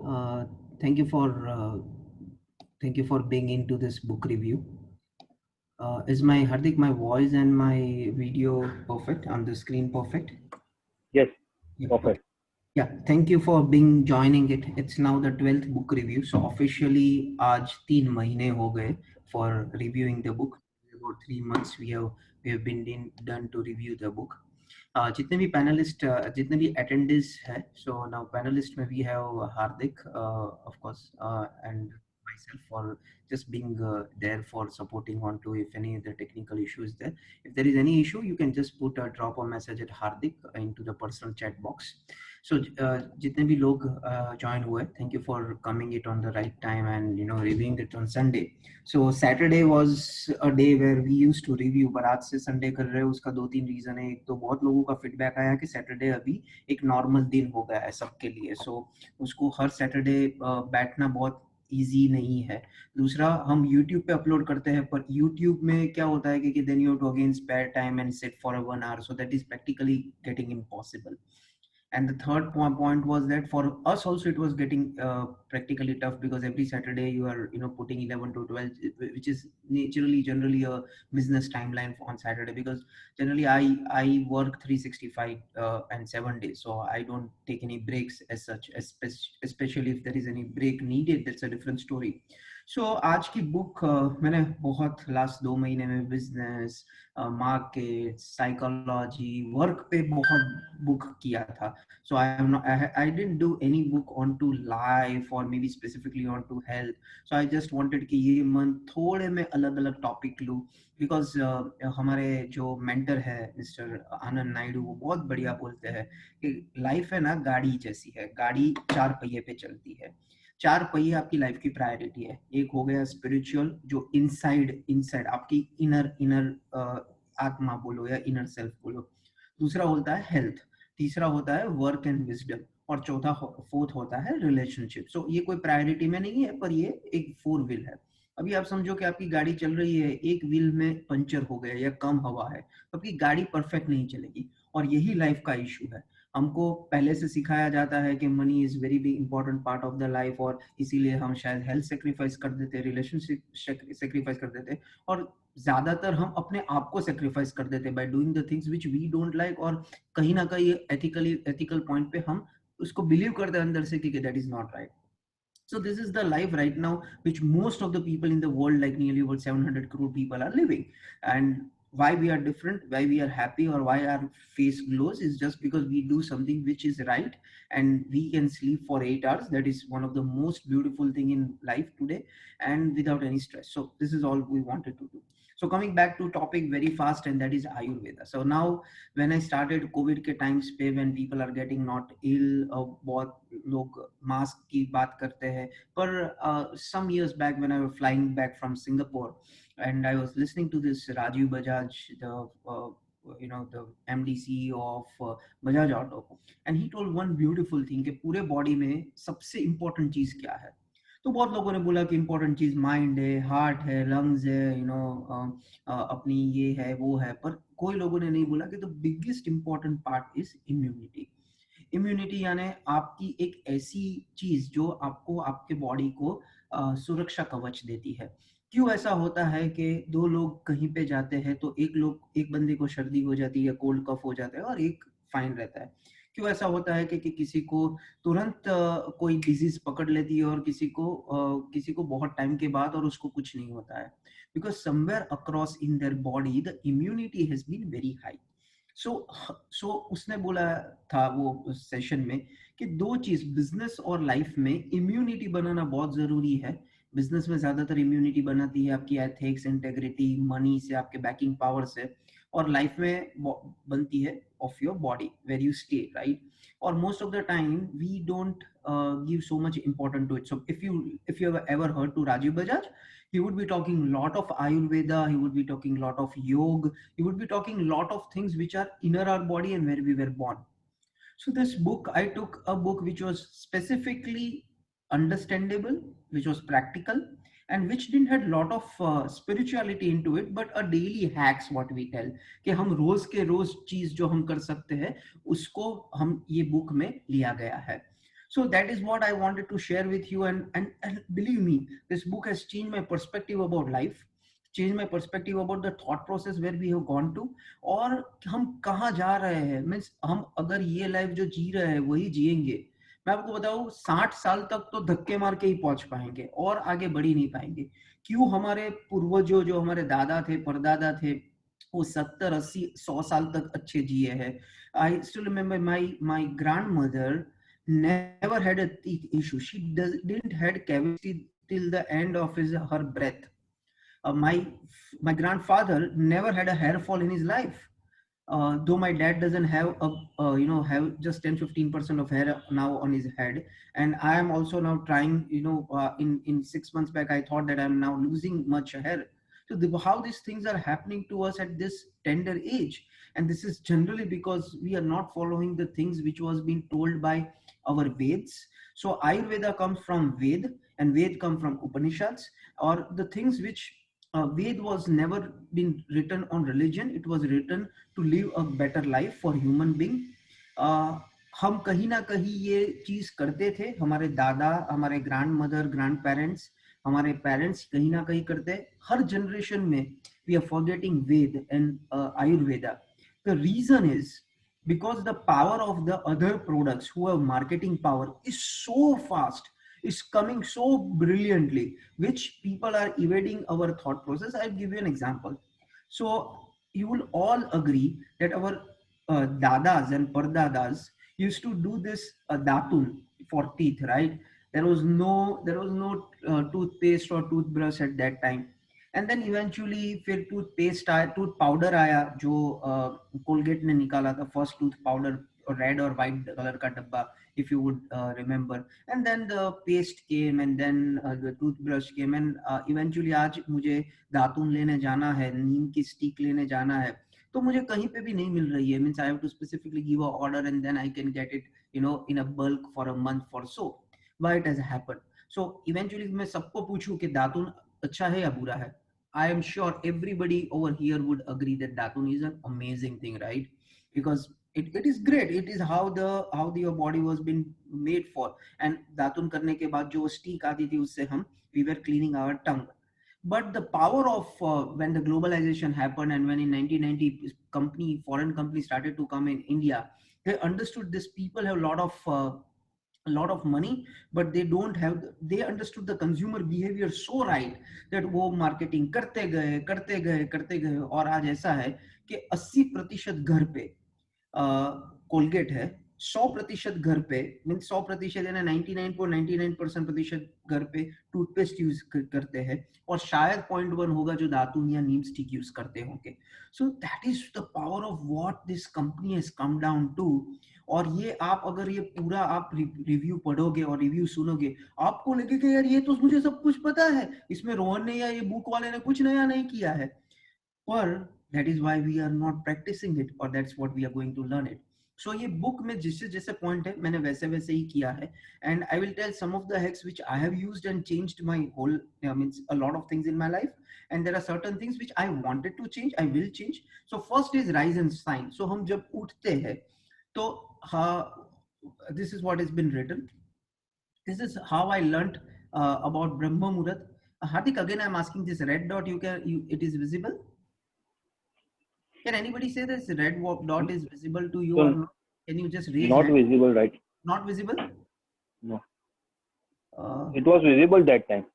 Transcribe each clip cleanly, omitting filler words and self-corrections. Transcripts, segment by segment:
Uh, thank you for thank you for being into this book review. Is my Hardik, my voice and my video perfect on the screen? Perfect. Yes, Yeah. Okay. perfect. Yeah. Thank you for being joining it. It's now the 12th book review. So officially, आज 3 महीने हो गए for reviewing the book. About 3 months we have been done to review the book. जितने भी panelist जितने भी attendance है so now panellist में we have Hardik of course and myself for just being there for supporting on to if any other technical issue is there. If there is any issue, you can just drop a message at Hardik into the personal chat box. So जितने भी लोग join हुए, thank you for coming it on the right time and reviewing it on Sunday. So Saturday was a day where we used to review, but आज से Sunday कर रहे हैं उसका 2-3 रीजन है. एक तो बहुत लोगों का फीडबैक आया कि सैटरडे अभी एक नॉर्मल दिन हो गया है सबके लिए. सो उसको हर सैटरडे बैठना बहुत इजी नहीं है. दूसरा, हम YouTube पे अपलोड करते हैं, पर YouTube में क्या होता है कि then you to again spare time and sit for 1 hour, so that is practically getting impossible. And the third point was that for us also it was getting practically tough, because every Saturday you are putting 11 to 12, which is generally a business timeline on Saturday, because generally I work 365 and 7 days, so I don't take any breaks as such, especially if there is any break needed, that's a different story. So आज की book मैंने बहुत last 2 महीने में business, market, psychology, work पे बहुत book किया था. So I didn't do any book onto life or maybe specifically onto health. So I just wanted कि ये month थोड़े मैं अलग अलग टॉपिक लूँ, because हमारे जो मेंटर है मिस्टर आनंद नायडू, वो बहुत बढ़िया बोलते हैं कि लाइफ है ना गाड़ी जैसी है, गाड़ी 4 पहिए पे चलती है. 4 पहिए आपकी लाइफ की प्रायोरिटी है. एक हो गया स्पिरिचुअल, जो इनसाइड आपकी इनर आत्मा बोलो या इनर सेल्फ बोलो. दूसरा होता है हेल्थ. तीसरा होता है वर्क एंड विजडम. और चौथा फोर्थ होता है रिलेशनशिप. सो ये कोई प्रायोरिटी में नहीं है, पर ये एक 4 व्हील है. अभी आप समझो कि आपकी गाड़ी चल रही है, एक व्हील में पंचर हो गया या कम हवा है, तो आपकी गाड़ी परफेक्ट नहीं चलेगी. और यही लाइफ का इशू है. हमको पहले से सिखाया जाता है कि money is very big important part of the life, और इसीलिए हम शायद हेल्थ सेक्रीफाइस कर देते, रिलेशनशिप सेक्रीफाइस कर देते, और ज्यादातर हम अपने आप को सेक्रीफाइस कर देते by doing the things which we don't like, और कहीं ना कहीं एथिकल पॉइंट पे हम उसको बिलीव करते हैं अंदर से कि that is not right. So this is the life right now which most of the people in the world, like nearly over 700 crore people, are living. And why we are different, why we are happy, or why our face glows is just because we do something which is right, and we can sleep for 8 hours. That is one of the most beautiful thing in life today, and without any stress. So this is all we wanted to do. So coming back to topic very fast, and that is Ayurveda. So now when I started COVID के times पे, when people are getting not ill, बहुत लोग mask की बात करते हैं, पर some years back when I was flying back from Singapore, and I was listening to this Rajiv Bajaj, the MD CEO of Bajaj Auto, and he told one beautiful thing कि पूरे body में सबसे important चीज क्या है. तो बहुत लोगों ने बोला कि इंपॉर्टेंट चीज माइंड है, हार्ट है, लंग्स है, अपनी ये है वो है, पर कोई लोगों ने नहीं बोला कि the biggest important part is immunity. Immunity यानी आपकी एक ऐसी चीज जो आपको आपके बॉडी को सुरक्षा कवच देती है. क्यों ऐसा होता है कि दो लोग कहीं पे जाते हैं तो एक बंदे को सर्दी हो जाती है, कोल्ड कफ हो जाता है, और एक फाइन रहता है. क्यों ऐसा होता है कि किसी को तुरंत कोई डिजीज पकड़ लेती है, और किसी को बहुत टाइम के बाद और उसको कुछ नहीं होता है, because somewhere across in their body the immunity has been very high. So उसने बोला था वो सेशन में कि दो चीज बिजनेस और लाइफ में इम्यूनिटी बनाना बहुत जरूरी है. बिजनेस में ज्यादातर इम्यूनिटी बनाती है आपकी एथिक्स, इंटेग्रिटी, मनी से, आपके बैकिंग पावर से, और लाइफ में बनती है of your body where you stay, right. और most of the time we don't give so much important to it. So if you have ever heard to Rajiv Bajaj, he would be talking lot of Ayurveda, he would be talking lot of yoga, he would be talking lot of things which are inner our body and where we were born. So this book, I took a book which was specifically understandable, which was practical, and which didn't had lot of spirituality into it, but a daily hacks what we tell कि हम रोज के रोज चीज जो हम कर सकते हैं उसको हम ये बुक में लिया गया है. So that is what I wanted to share with you. And believe me, this book has changed my perspective about life, changed my perspective about the thought process where we have gone to, और हम कहाँ जा रहे हैं, means हम अगर ये life जो जी रहे हैं वही जिएंगे, मैं आपको बताऊं 60 साल तक तो धक्के मार के ही पहुंच पाएंगे और आगे बढ़ ही नहीं पाएंगे। क्यों? हमारे पूर्वजों, जो हमारे दादा थे, परदादा थे, वो 70 80 100 साल तक अच्छे जिए हैं। I still remember my grand mother never had a teeth issue. She didn't had cavity till the end of her breath. My grandfather never had a hair fall in his life. Though my dad doesn't have have just 10-15% of hair now on his head, and I am also now trying, in 6 months back I thought that I'm now losing much hair. So how these things are happening to us at this tender age, and this is generally because we are not following the things which was being told by our Veds. So Ayurveda comes from Ved, and Ved come from Upanishads, or the things which Ved was never been written on religion. It was written to live a better life for human being. हम कहीं ना कहीं ये चीज करते थे, हमारे दादा, हमारे ग्रैंड मदर, ग्रैंड पेरेंट्स, हमारे पेरेंट्स कहीं ना कहीं करते। हर जनरेशन में we are forgetting Veda and Ayurveda. The reason is because the power of the other products who have marketing power is so fast, is coming so brilliantly, which people are evading our thought process. I'll give you an example. So you will all agree that our dadas and pardadas used to do this datun for teeth, right? There was no toothpaste or toothbrush at that time. And then eventually फिर toothpaste आया, tooth powder आया, जो Colgate ने निकाला था, first tooth powder, red और white colour का डब्बा, if you would remember. And then the paste came, and then the toothbrush came, and eventually आज मुझे दातुन लेने जाना है, नीम की स्टिक लेने जाना है, तो मुझे कहीं पे भी नहीं मिल रही है, means I have to specifically give a order and then I can get it in a bulk for a month or so. Why it has happened? So eventually मैं सबको पूछूं कि दातुन अच्छा है या बुरा है, I am sure everybody over here would agree that Datun is an amazing thing, right? Because it is great. It is how your body was been made for. And Datun करने के बाद जो स्टीक आती थी उससे हम we were cleaning our tongue. But the power of when the globalization happened, and when in 1990 foreign companies started to come in India, they understood this people have a lot of money, but they don't have, they understood the consumer behavior so right that वो marketing करते गए और आज ऐसा है कि 80% घर पे कोलगेट है, 100% घर पे, मीन 100% यानी 99.99% घर पे टूथपेस्ट यूज करते हैं, और शायद 0.1 होगा जो दातुन या नीम स्टिक यूज करते होंगे। So that is the power of what this company has come down to. और ये आप अगर ये पूरा आप रिव्यू पढ़ोगे और रिव्यू सुनोगे, आपको लगेगा यार ये तो मुझे सब कुछ पता है, इसमें रोहन ने या ये बुक वाले ने कुछ नया नहीं किया है। पर that is why we are not practicing it, or that's what we are going to learn it. So ये book में जिससे जैसे point है मैंने वैसे वैसे ही किया है, and I will tell some of the hacks which I have used and changed my whole means a lot of things in my life, and there are certain things which I wanted to change, I will change. So first is rise and shine. So हम जब उठते हैं तो this is what has been written. This is how I learnt about Brahma Muhurat. Hardik, again I'm asking, this red dot, it is visible? Can anybody say this red dot is visible to you or not? Can you just raise Not hand? visible, right? Not visible? No. It was visible that time.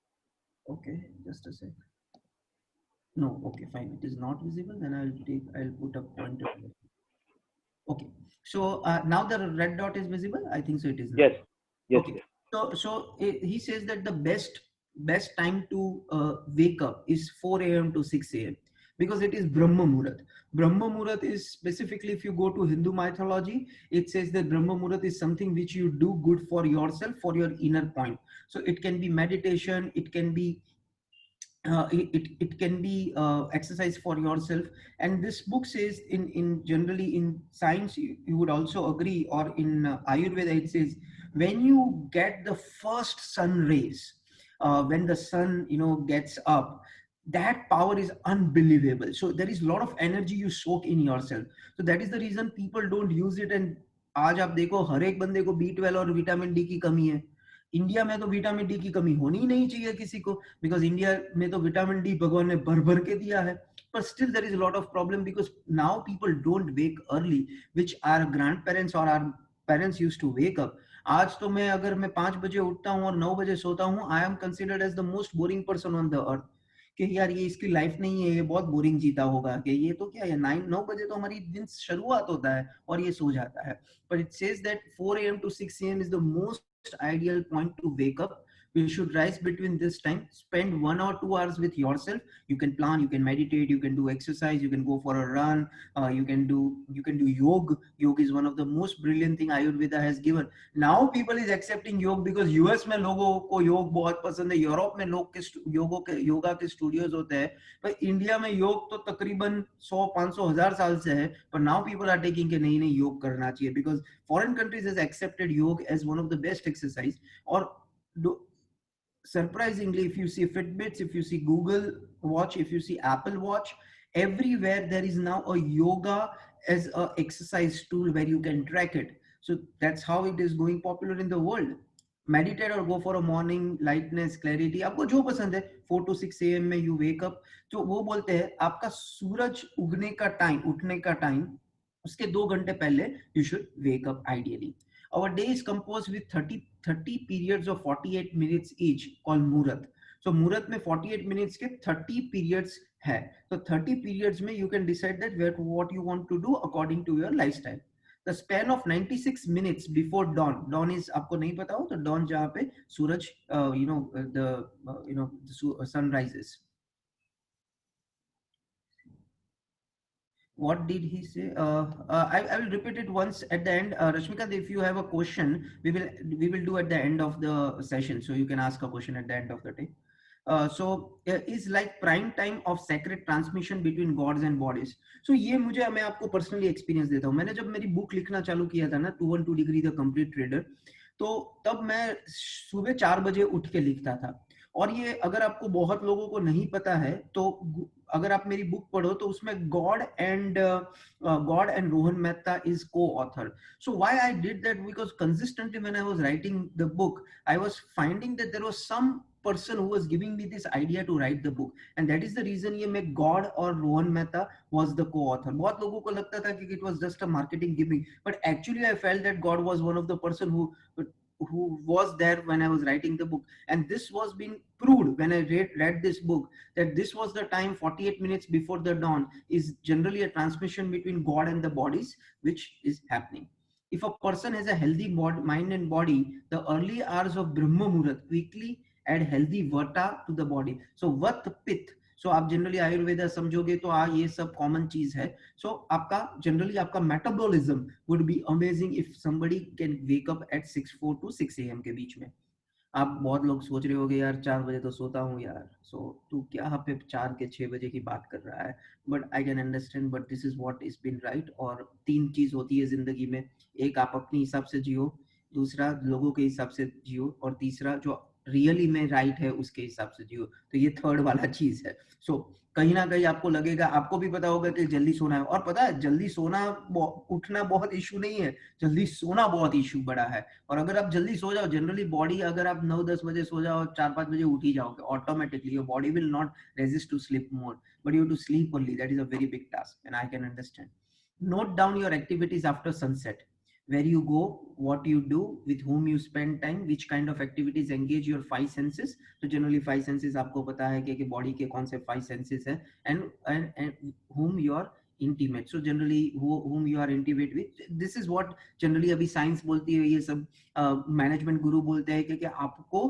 Okay, just a sec. No, okay, fine. It is not visible. Then I'll put a pointer here. Okay. So now the red dot is visible. I think so. It is. Yes. Yes. Okay. Yes. So he says that the best time to wake up is 4 a.m. to 6 a.m. because it is Brahma Muhurat. Brahma Muhurat is specifically, if you go to Hindu mythology, it says that Brahma Muhurat is something which you do good for yourself, for your inner point. So it can be meditation, it can be it can be exercise for yourself. And this book says in generally in science you would also agree, or in Ayurveda it says when you get the first sun rays, when the sun gets up, that power is unbelievable. So there is a lot of energy you soak in yourself. So that is the reason people don't use it, and आज आप देखो हर एक बंदे को B12 और vitamin D की कमी है। इंडिया में तो विटामिन डी की कमी होनी ही नहीं चाहिए किसी को, बिकॉज इंडिया में तो विटामिन डी भगवान ने भर भर के दिया है। But still there is a lot of problem because now people don't wake early, which our grandparents or our parents used to wake up. आज तो मैं अगर मैं 5 बजे उठता हूँ और 9 बजे सोता हूँ, I am considered as the most boring person on the earth. कि यार ये इसकी लाइफ नहीं है, ये बहुत बोरिंग जीता होगा, कि ये तो क्या है, 9 बजे तो हमारी दिन शुरुआत होता है और ये सो जाता है। But it says that 4 a.m. to 6 a.m. is the most ideal point to wake up. You should rise between this time, spend 1 or 2 hours with yourself. You can plan, you can meditate, you can do exercise, you can go for a run, you can do yoga. Yoga is one of the most brilliant thing Ayurveda has given. Now people is accepting yoga because US में लोगों को योग बहुत पसंद है, Europe में लोग के योगा के स्टूडियोज होते हैं, पर इंडिया में योग तो तकरीबन 100 500 1000 साल से है, पर now people are taking के नहीं योग करना चाहिए because foreign countries has accepted yoga as one of the best exercise. Or surprisingly, if you see Fitbits, if you see Google Watch, if you see Apple Watch, everywhere there is now a yoga as a exercise tool where you can track it. So that's how it is going popular in the world. Meditate or go for a morning lightness, clarity, आपको जो पसंद है, 4 to 6 a.m. में you wake up. तो वो बोलते हैं आपका सूरज उगने का टाइम, उठने का टाइम, उसके 2 घंटे पहले you should wake up ideally. Our day is composed with 30 periods of 48 minutes each called Murat. So Murat में 48 minutes के 30 periods है. So 30 periods में you can decide that what you want to do according to your lifestyle. The span of 96 minutes before dawn. Dawn is आपको नहीं पता हो तो dawn जहाँ पे सूरज the sun rises. What did he say? I will repeat it once at the end. Rashmika, if you have a question, we will do at the end of the session. So you can ask a question at the end of the day. Is like prime time of sacred transmission between gods and bodies. So ये मैं आपको personally experience देता हूँ. मैंने जब मेरी book लिखना चालू किया था ना, 212 Degree The Complete Trader, तो तब मैं सुबह 4 बजे उठ के लिखता था. और ये अगर आपको बहुत लोगों को नहीं पता है तो अगर आप मेरी बुक पढ़ो तो उसमें God and Rohan Mehta is coauthor. So why I did that, because consistently when I was writing the book I was finding that there was some person who was giving me this idea to write the book, and that is the reason ये मैं God और Rohan Mehta was the co-author. बहुत लोगों को लगता था कि it was just a marketing gimmick, but actually I felt that God was one of the person who was there when I was writing the book, and this was being proved when I read this book, that this was the time 48 minutes before the dawn is generally a transmission between God and the bodies which is happening. If a person has a healthy mind and body, the early hours of Brahma Muhurat quickly add healthy vata to the body. So vat pith, सो आप generally Ayurveda समझोगे तो ये सब common चीज है. सो आपका generally आपका metabolism would be amazing if somebody can wake up at 6:04 to 6 AM के बीच में. आप बहुत लोग सोच रहे होगे यार 4 बजे तो सोता हूँ यार, सो तू क्या यहाँ पे 4 के 6 बजे की बात कर रहा है. But I can understand, but this is what is been write. और 3 चीज होती है जिंदगी में, एक आप अपने हिसाब से जियो, दूसरा लोगों के हिसाब से जियो, और तीसरा जो रियली में राइट है उसके हिसाब से जियो. तो ये थर्ड वाला चीज है. सो कहीं ना कहीं आपको लगेगा, आपको भी पता होगा कि जल्दी सोना है, और पता है जल्दी सोना उठना बहुत इशू नहीं है, जल्दी सोना बहुत इशू बड़ा है. और अगर आप जल्दी सो जाओ, जनरली बॉडी, अगर आप 9-10 बजे सो जाओ, 4-5 बजे उठ ही जाओगे automatically, your body will not resist to sleep more, but you to sleep only. That is a very big task and I can understand. Note down your activities after sunset. Where you go, what you do, with whom you spend time, which kind of activities engage your 5 senses. So generally 5 senses आपको पता है कि body के कौन से 5 senses हैं, and whom you are intimate. So generally whom you are intimate with, this is what generally अभी science बोलती है, ये सब मैनेजमेंट गुरु बोलते हैं कि आपको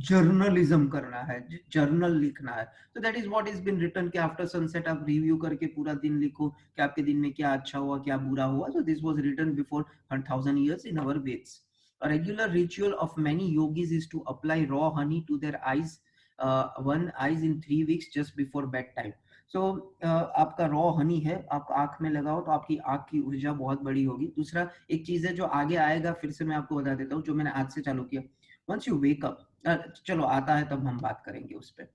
जर्नलिज्म करना है, जर्नल लिखना है. तो that is what is been written कि आफ्टर सनसेट आप रिव्यू करके पूरा दिन लिखो कि आपके दिन में क्या अच्छा हुआ, क्या बुरा हुआ. So this was written before 1000 years in our Veds. A regular ritual of many yogis is to apply raw honey to their eyes, one eyes in 3 weeks just before bedtime. So आपका raw Honey है, आप आंख में लगाओ तो आपकी आंख की ऊर्जा बहुत बड़ी होगी. दूसरा एक चीज है जो आगे आएगा, फिर से मैं आपको बता देता हूँ, जो मैंने आज से चालू किया. वंस यू वेक अप, चलो आता है तब हम बात करेंगे उस पर.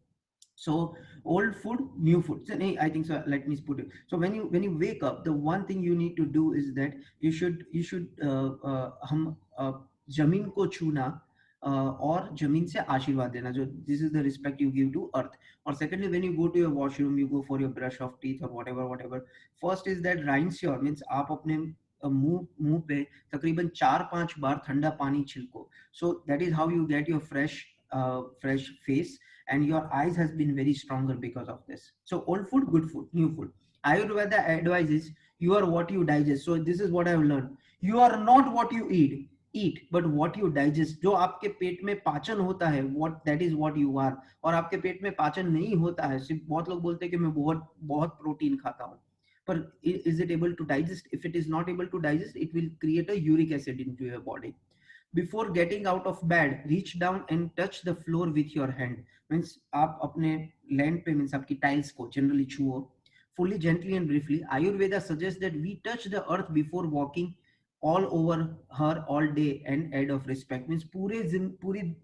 So old food, new food. So, I think so. Let me put it. So when you wake up, the one thing you need to do is that you should हम जमीन को छूना और जमीन से आशीर्वाद देना. जो this is the respect you give to earth. Or secondly, when you go to your washroom, you go for your brush of teeth or whatever. First is that rinse your means आप अपने मुंह पे तकरीबन 4-5 बार ठंडा पानी छिड़को. So that is how you get your fresh face, and your eyes has been very stronger because of this. So old food, good food, new food. Ayurveda advises you are what you digest. So this is what I have learned. You are not what you eat but what you digest. जो आपके पेट में पाचन होता है, what that is what you are. और आपके पेट में पाचन नहीं होता है, सिर्फ बहुत लोग बोलते हैं कि मैं बहुत बहुत प्रोटीन खाता हूँ, पर is it able to digest? If it is not able to digest, it will create a uric acid into your body. Before getting out of bed, reach down and touch the floor with your hand. Means आप अपने land पे means आपकी tiles को generally छुओ. Fully, gently and briefly, Ayurveda suggests that we touch the earth before walking all over her all day and aid of respect. Means पूरे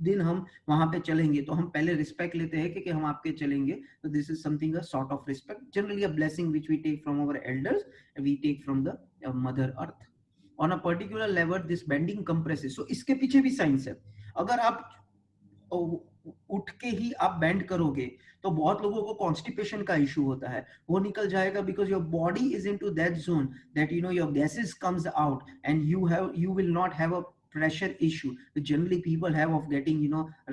दिन हम वहां पे चलेंगे तो हम पहले रिस्पेक्ट लेते हैं कि हम आपके चलेंगे. So this is something a sort of respect, generally a blessing which we take from our elders, we take from the mother earth. On a particular level this bending compresses. So इसके पीछे भी science है. अगर आप उठ के ही आप bend करोगे तो बहुत लोगों को कॉन्स्टिपेशन का इशू होता है, वो निकल जाएगा because your body is into that zone that your gases comes out and you will not have a pressure issue which generally people have of getting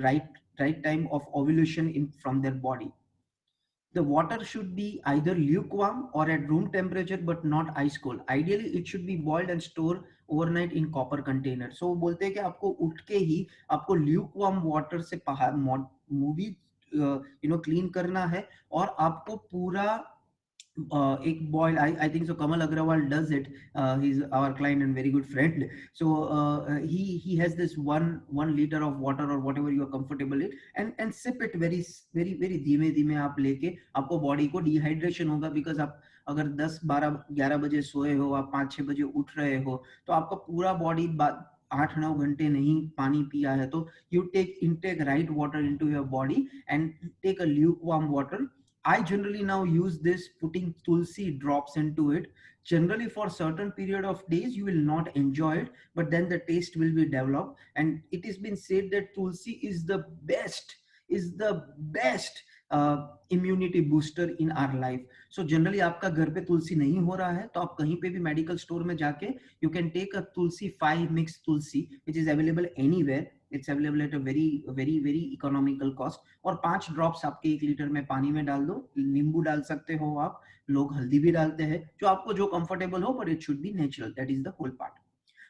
right time of ovulation in from their body. The water should be either lukewarm or at room temperature, but not ice cold. Ideally, it should be boiled and stored overnight in copper container. So बोलते हैं कि आपको उठ के ही आपको lukewarm water से movie clean करना है और आपको पूरा एक boil. I think so Kamal Agrawal does it. He's our client and very good friend. So he has this one liter of water or whatever you are comfortable in, and sip it very very very धीमे धीमे आप लेके. आपको body को dehydration होगा because आप अगर 10-12-11 बजे सोए हो, आप 5-6 बजे उठ रहे हो, तो आपका पूरा बॉडी 8-9 घंटे नहीं पानी पिया है, तो you intake right water into your body and take a lukewarm water. I generally now use this putting tulsi drops into it. Generally for certain period of days you will not enjoy it, but then the taste will be developed, and it has been said that tulsi is the best immunity booster in our life. So generally आपका घर पे तुलसी नहीं हो रहा है तो आप कहीं पे भी मेडिकल स्टोर में जाके you can take a tulsi 5 mix tulsi which is available anywhere. It's available at a very very very economical cost. और 5 ड्रॉप्स आपके 1 लीटर में पानी में डाल दो. नींबू डाल सकते हो आप, लोग हल्दी भी डालते हैं, जो आपको जो कंफर्टेबल हो, but it should be natural. That is the whole part.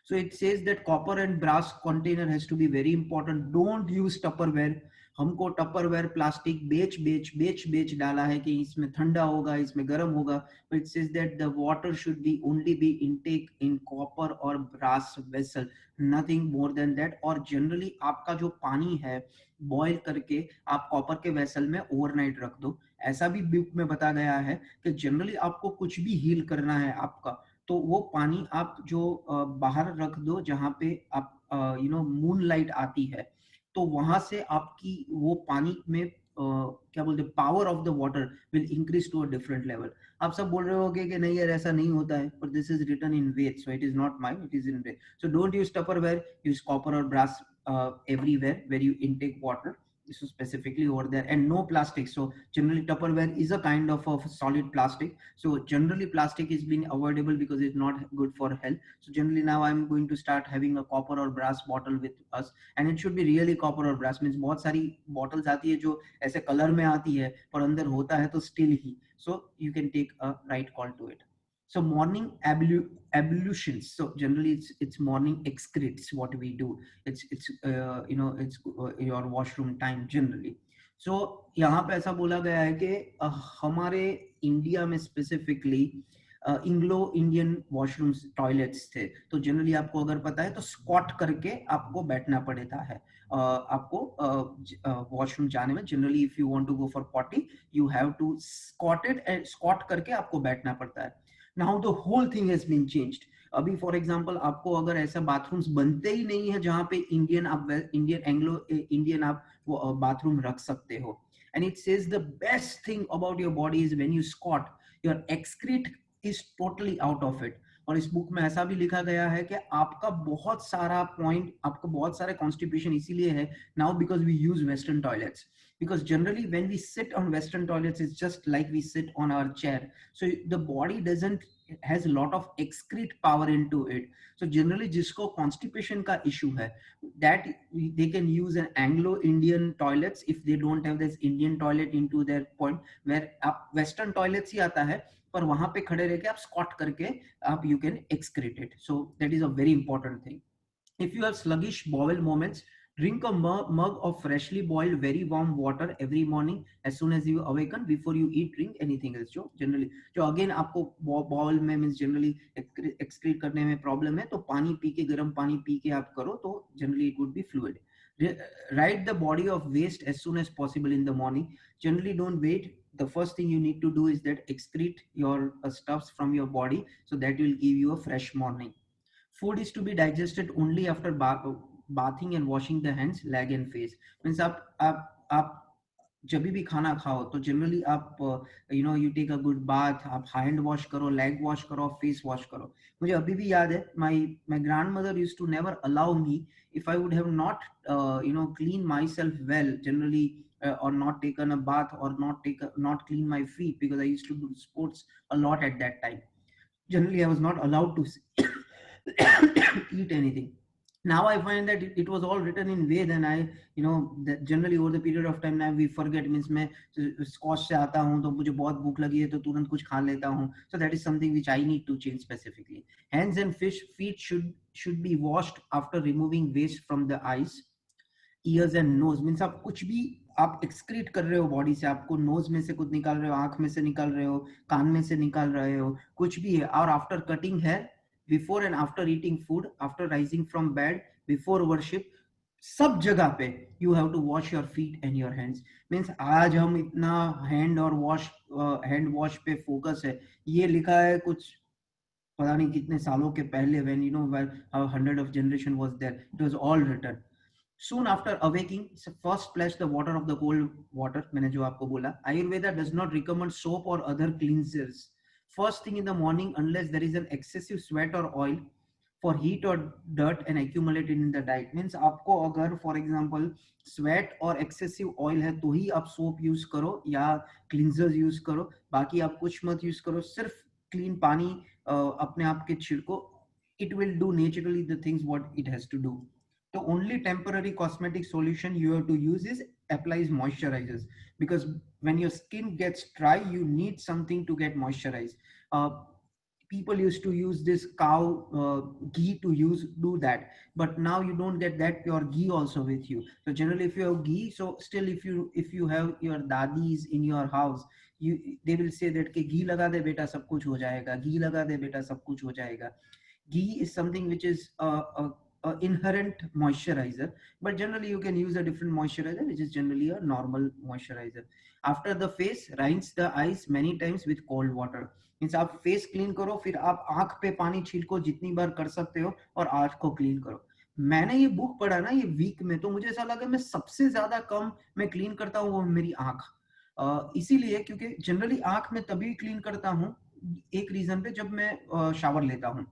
So it says that copper and brass container has to be very important. Don't use Tupperware. हमको टपरवेयर प्लास्टिक बेच डाला है कि इसमें ठंडा होगा, इसमें गर्म होगा. But it says that the water should be only be intake in copper or brass vessel, nothing more than that. और जनरली आपका जो पानी है बॉईल करके आप कॉपर के वेसल में ओवरनाइट रख दो. ऐसा भी बुक में बता गया है कि जनरली आपको कुछ भी हील करना है आपका, तो वो पानी आप जो बाहर रख दो जहां पे आप मून लाइट आती है, तो वहां से आपकी वो पानी में क्या बोलते हैं, power of the water will increase to a different level. आप सब बोल रहे होगे कि नहीं यार ऐसा नहीं होता है, पर this is written in Veda, so it is not mine, it is in Veda. So don't use Tupperware, use copper और brass everywhere where you intake water. This is specifically over there, and no plastic. So generally Tupperware is a kind of solid plastic, so generally plastic is being avoidable because it's not good for health. So generally now I'm going to start having a copper or brass bottle with us, and it should be really copper or brass. Means बहुत सारी bottles आती है जो ऐसे colour में आती है पर अंदर होता है तो steel he. So you can take a right call to it. So morning ablutions. So generally it's morning excretes what we do. It's your washroom time generally. So यहाँ पे ऐसा बोला गया है कि हमारे इंडिया में स्पेसिफिकली इंग्लो इंडियन वॉशरूम्स टॉयलेट्स थे, तो जनरली आपको अगर पता है तो स्क्वाट करके आपको बैठना पड़ता है आपको वॉशरूम जाने में. Generally if you want to go for potty you have to squat करके आपको बैठना पड़ता है. Now the whole thing has been changed. अभी फॉर एग्जांपल आपको अगर ऐसा बाथरूम्स बनते ही नहीं है जहां पे इंडियन आप एंग्लो इंडियन आप वो बाथरूम रख सकते हो. and it says the best thing about your body is when you squat, your excrete is totally out of it. और इस बुक में ऐसा भी लिखा गया है कि आपका बहुत सारा पॉइंट, आपको बहुत सारे कॉन्स्टिपेशन इसीलिए है now because we use western toilets, because generally when we sit on western toilets it's just like we sit on our chair, so the body doesn't has a lot of excrete power into it. So generally जिसको constipation का issue है, that they can use an Anglo-Indian toilets if they don't have this Indian toilet into their point, where आप western toilets ही आता है पर वहां पे खड़े रह के आप squat करके आप you can excrete it. So that is a very important thing. If you have sluggish bowel moments, drink a mug of freshly boiled very warm water every morning as soon as you awaken. Before you eat, drink anything else. जो generally जो again आपको bowel में means generally excrete करने में problem है, तो पानी P के, गर्म पानी पी के आप करो तो generally it would be fluid. Ride the body of waste as soon as possible in the morning. Generally don't wait. The first thing you need to do is that excrete your stuffs from your body, so that will give you a fresh morning. Food is to be digested only after bathing and washing the hands, leg and face. Means आप जब भी खाना खाओ तो generally आप you take a good bath, आप hand wash करो, leg wash करो, फेस वॉश करो. मुझे अभी भी याद है my grandmother used to never allow me if I would have not clean myself well generally, or not taken a bath or not clean my feet, because I used to do sports a lot at that time. Generally I was not allowed to eat anything. Now I find that it was all written in Ved, and I that generally over the period of time now we forget. Means मैं scotch से आता हूँ तो मुझे बहुत भूख लगी है तो तुरंत कुछ खा लेता हूँ. So that is something which I need to change specifically. Hands and feet should be washed after removing waste from the eyes, ears and nose. Means आप कुछ भी आप एक्सक्रीट कर रहे हो बॉडी से, आपको नोज में से कुछ निकाल रहे हो, आंख में से निकाल रहे हो, कान में से निकाल रहे हो, कुछ भी है. और after cutting hair, before and after eating food, after rising from bed, before worship, सब जगह पे you have to wash your feet and your hands. Means आज हम इतना हैंड वॉश पे फोकस है, ये लिखा है कुछ पता नहीं कितने सालों के पहले, when a hundred of generation was there, it was all written. Soon after awaking, first splash the water of the cold water. मैंने जो आपको बोला, Ayurveda does not recommend soap or other cleansers first thing in the morning unless there is an excessive sweat or oil for heat or dirt and accumulated in the diet. Means आपको अगर for example sweat और excessive oil है तो ही आप soap use करो या cleansers use करो, बाकी आप कुछ मत use करो. सिर्फ clean पानी अपने आप के छिड़को. It will do naturally the things what it has to do. The only temporary cosmetic solution you have to use is applies moisturizers, because when your skin gets dry you need something to get moisturized. People used to use this cow ghee to do that, but now you don't get that pure ghee also with you. So generally if you have ghee, so still if you have your dadis in your house, they will say that ke ghee laga de beta sab kuch ho jayega, ghee laga de beta sab kuch ho jayega. Ghee is something which is a inherent moisturizer, but generally you can use a different moisturizer which is generally a normal moisturizer. After the face, rinse the eyes many times with cold water. Means आप face clean करो, फिर आप आंख पे पानी छिड़को जितनी बार कर सकते हो और आंख को क्लीन करो. मैंने ये बुक पढ़ा ना ये वीक में, तो मुझे ऐसा लगा मैं सबसे ज्यादा कम मैं क्लीन करता हूँ वो मेरी आंख. इसीलिए क्योंकि जनरली आंख में तभी क्लीन करता हूँ एक रीजन पे, जब मैं शावर लेता हूँ,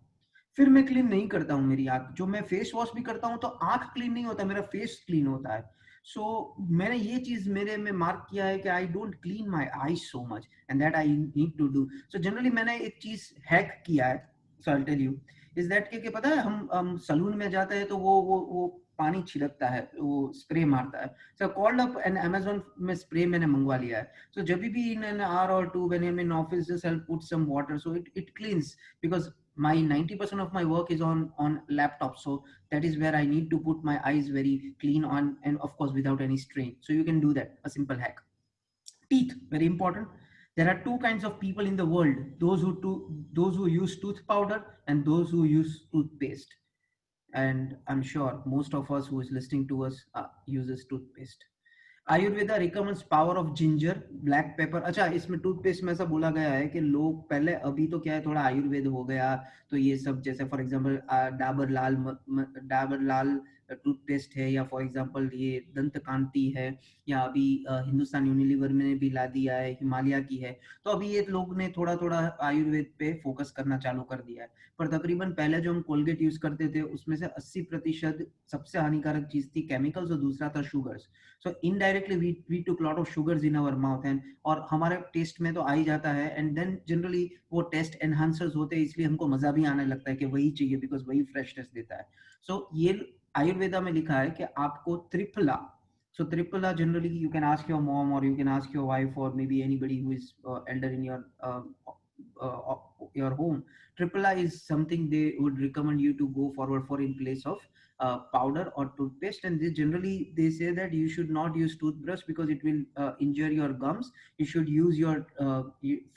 फिर मैं क्लीन नहीं करता हूँ मेरी आंख. जो मैं फेस वॉश भी करता हूँ तो आंख क्लीन नहीं होता, मेरा फेस क्लीन होता है. सो मैंने ये चीज मेरे में मार्क किया है कि I don't clean my eyes so much and that I need to do. So generally मैंने एक चीज हैक किया है, so I tell you is that कि पता है हम सलून में जाते हैं तो वो पानी छिड़कता है, वो स्प्रे मारता है. So called up and Amazon में स्प्रे मैंने मंगवा लिया है. सो जब भी in an hour or two when I am in office just I put some water, so it cleans, because my 90% of my work is on laptop, so that is where I need to put my eyes very clean on, and of course without any strain. So you can do that, a simple hack. Teeth, very important. There are two kinds of people in the world: those who use tooth powder and those who use toothpaste. And I'm sure most of us who is listening to us uses toothpaste. Ayurveda recommends power of ginger, black pepper. अच्छा, इसमें toothpaste में ऐसा बोला गया है कि लोग पहले, अभी तो क्या है थोड़ा आयुर्वेद हो गया तो ये सब, जैसे for example Dabur Lal toothpaste है, या फॉर एग्जांपल ये दंत कांति है, या अभी हिंदुस्तान यूनिलीवर ने भी ला दिया है, हिमालय की है। तो अभी ये लोग ने थोड़ा थोड़ा आयुर्वेद पे फोकस करना चालू कर दिया है। पर तकरीबन पहले जो हम कोलगेट यूज करते थे उसमें से 80% सबसे हानिकारक चीज थी केमिकल्स, और दूसरा था sugars. So indirectly we took lot of sugars in our mouth, and और हमारे टेस्ट में तो आ ही जाता है, एंड देन जनरली वो टेस्ट एनहांसर्स होते हैं, इसलिए हमको मजा भी आने लगता है कि वही चाहिए, बिकॉज वही फ्रेशनेस देता है। सो ये आयुर्वेदा में लिखा है कि आपको triphala, so triphala generally you can ask your mom or you can ask your wife or maybe anybody who is elder in your home. Triphala is something they would recommend you to go forward for in place of powder or toothpaste, and they generally they say that you should not use toothbrush because it will injure your gums. You should use your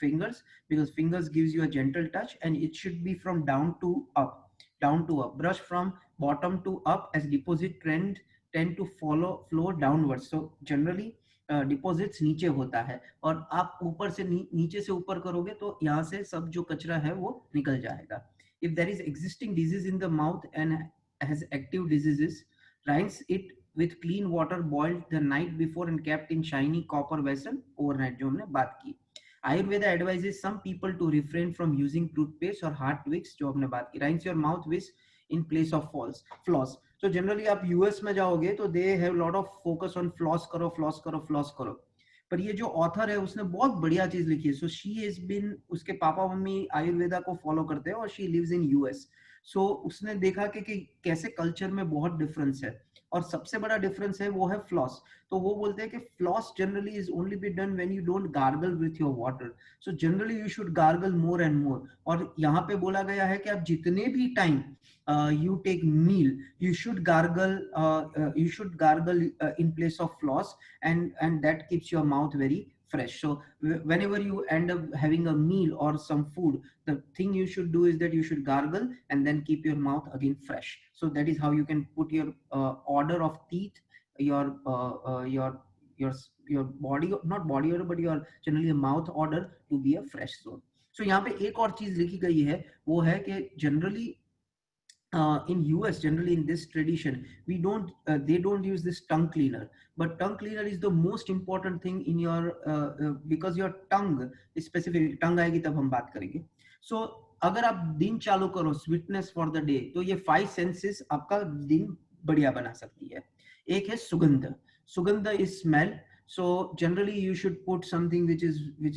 fingers, because fingers gives you a gentle touch, and it should be from down to up, down to up. Brush from bottom to up, as deposit trend tend to follow flow downwards. So generally deposits नीचे होता है, और आप ऊपर से नीचे से ऊपर करोगे तो यहाँ से सब जो कचरा है वो निकल जाएगा. If there is existing disease in the mouth and has active diseases, rinse it with clean water boiled the night before and kept in shiny copper vessel overnight, जो हमने बात की. Ayurveda advises some people to refrain from using toothpaste or hard twigs, जो हमने बात की. Rinse your mouth with in place of floss. So generally आप US में जाओगे तो they have lot of focus on floss करो, फ्लॉस करो, फ्लॉस करो. पर ये जो ऑथर है उसने बहुत बढ़िया चीज लिखी है. सो शी इज बिन, उसके पापा मम्मी आयुर्वेदा को फॉलो करते हैं और शी लिव्स इन यूएस. सो उसने देखा कि कैसे कल्चर में बहुत डिफरेंस है, और सबसे बड़ा डिफरेंस है वो है फ्लॉस. तो वो बोलते हैं कि floss generally is only be done when you don't gargle with your water. So generally you should gargle more and more. और यहाँ पे बोला गया है कि आप जितने भी time you take meal, you should gargle in place of floss, and that keeps your mouth very fresh. So whenever you end up having a meal or some food, the thing you should do is that you should gargle and then keep your mouth again fresh. So that is how you can put your order of teeth, your your body, not body order, but your generally a mouth order to be a fresh zone. So यहाँ पे एक और चीज लिखी गई है, वो है कि generally in US, generally in this tradition, they don't use this tongue cleaner, but tongue cleaner is the most important thing in your because your tongue is specific. tongue आएगी तब हम बात करेंगे. So अगर आप दिन चालू करो sweetness for the day, तो ये 5 senses आपका दिन बढ़िया बना सकती है. एक है सुगंध. सुगंध is smell. So generally you should put something which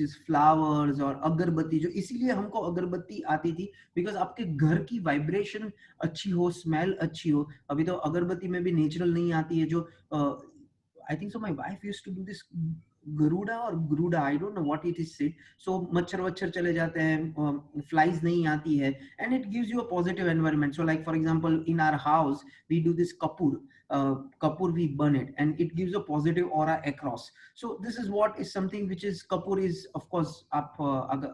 is flowers or अगरबत्ती. जो इसीलिए हमको अगरबत्ती आती थी, बिकॉज आपके घर की वाइब्रेशन अच्छी हो, स्मेल अच्छी हो. अभी तो अगरबत्ती में भी नेचुरल नहीं आती है, जो I think so my wife used to do this गरुड़ा और गुरुड़ा, I don't know what it is said. So मच्छर वच्छर चले जाते हैं, फ्लाइज नहीं आती है, and it gives you a positive environment. So like for example in our house we do this kapoor. Kapoor we burn it, and it gives a positive aura across. So this is what is something which is Kapoor is of course. आप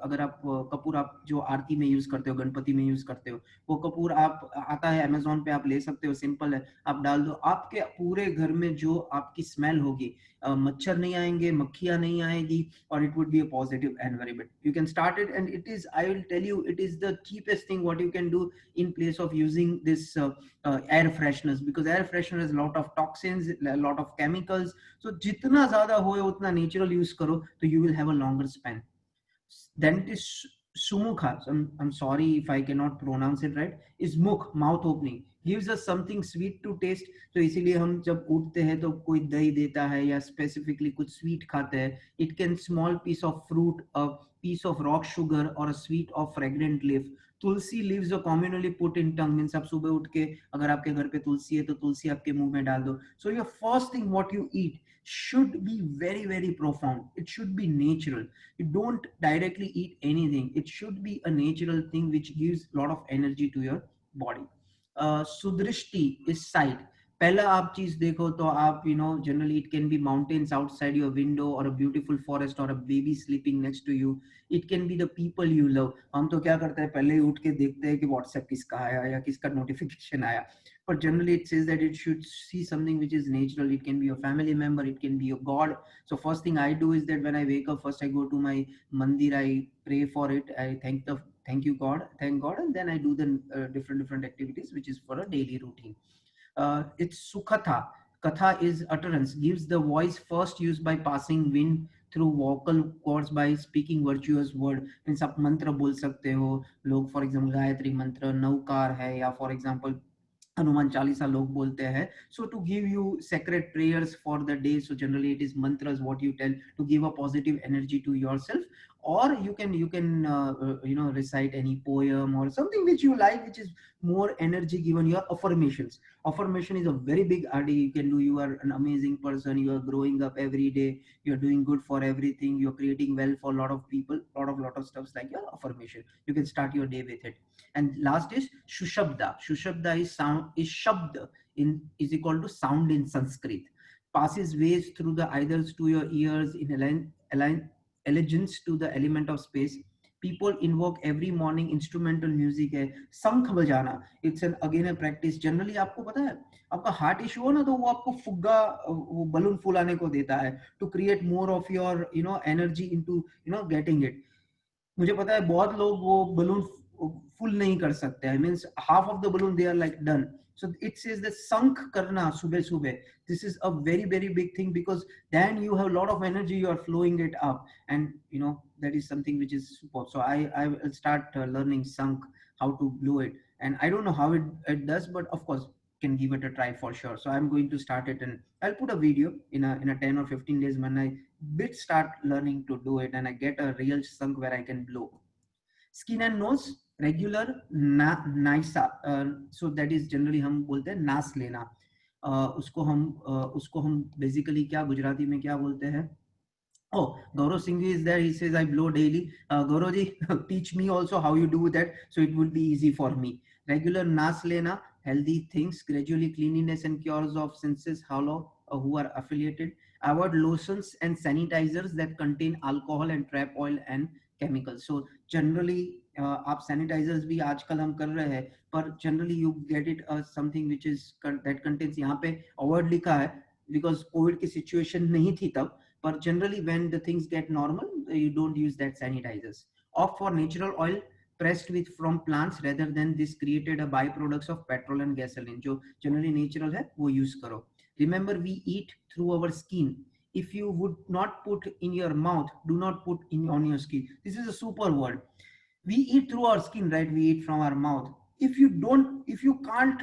अगर आप कपूर आप जो आरती में use करते हो, गणपति में use करते हो, वो कपूर आप आता है अमेजोन पे, आप ले सकते हो. सिंपल है, आप डाल दो, आपके पूरे घर में जो आपकी स्मेल होगी, मच्छर नहीं आएंगे, मक्खियां नहीं आएगी, और it would be a positive environment. You can start it, and it is, I will tell you, it is the cheapest thing what you can do in place of using this air fresheners, because air freshener has a lot of toxins, a lot of chemicals. So जितना ज्यादा हो उतना natural use करो, तो you will have a longer span. Then it is sumukha. I'm sorry if I cannot pronounce it right. Is mukh, mouth opening, gives us something sweet to taste. तो इसीलिए हम जब उठते हैं तो कोई दही देता है या स्पेसिफिकली कुछ स्वीट खाते हैं. It can small piece of fruit, a piece of rock sugar, or a sweet or fragrant leaf. Tulsi leaves are commonly put in tongue. Means आप सुबह उठ के अगर आपके घर पे तुलसी है तो तुलसी आपके मुंह में डाल दो. So your first thing what you eat should be very very profound. It should be natural. You don't directly eat anything. It should be a natural thing which gives a lot of energy to your body. Sudrishti is sight. पहला आप चीज देखो तो आप generally it can be mountains outside your window, और a beautiful forest, और a baby sleeping next to you. It can be the people you love. हम तो क्या करते हैं, पहले ही उठ के देखते हैं कि व्हाट्सएप किसका आया या किसका नोटिफिकेशन आया. But generally it says that it should see something which is natural. It can be a family member, it can be a god. So first thing I do is that when I wake up, first I go to my mandir, I pray for it, I thank you god, thank god, and then I do the different activities which is for a daily routine. It's Sukhatha. Katha is utterance, gives the voice first used by passing wind through vocal cords by speaking virtuous word. Means आप मंत्र बोल सकते हो, लोग for example Gayatri मंत्र नवकार है, या for example Hanuman Chalisa लोग बोलते हैं. So to give you sacred prayers for the day, so generally it is mantras what you tell to give a positive energy to yourself. Or you can recite any poem or something which you like, which is more energy given. Your affirmations, affirmation is a very big idea you can do. You are an amazing person, you are growing up every day, you're doing good for everything, you're creating well for a lot of people, lot of stuffs like your affirmation. You can start your day with it. And last is Shushabda. Shushabda is sound, is Shabd in is equal to sound in Sanskrit. Passes waves through the either to your ears in elegance to the element of space. People invoke every morning instrumental music है. शंख बजाना, it's an again a practice. Generally आपको पता है, आपका heart issue हो ना, तो वो आपको फुग्गा, वो बलून फुलाने को देता है to create more of your energy into getting it. मुझे पता है बहुत लोग वो बलून फुल नहीं कर सकते हैं, means half of the balloon they are like done. So it says that sank karna subah subah. This is a very very big thing, because then you have a lot of energy, you are flowing it up, and that is something which is super. So I will start learning sank, how to blow it, and I don't know how it does, but of course can give it a try for sure. So I'm going to start it, and I'll put a video in a 10 or 15 days when I bit start learning to do it and I get a real sank where I can blow. Skin and nose, regular Naisa. So that is generally हम बोलते हैं नास लेना. उसको हम basically क्या गुजराती में क्या बोलते हैं. Oh, Gaurav Singh is there. He says I blow daily. Gaurav ji, teach me also how you do that, so it will be easy for me. Regular nas lena, healthy things, gradually cleanliness and cures of senses. Hello, who are affiliated. Avoid lotions and sanitizers that contain alcohol and trap oil and chemicals. So generally, आप sanitizers भी आजकल हम कर रहे हैं, पर generally you get it something which is that contains. यहाँ पे avoid लिखा है because COVID की situation नहीं थी तब. But generally when the things get normal, you don't use that sanitizers. Opt for natural oil pressed with from plants rather than this created a byproducts of petrol and gasoline. जो generally natural है वो use करो. Remember, we eat through our skin. If you would not put in your mouth, do not put in on your skin. This is a super word. We eat through our skin, right? We eat from our mouth. If you can't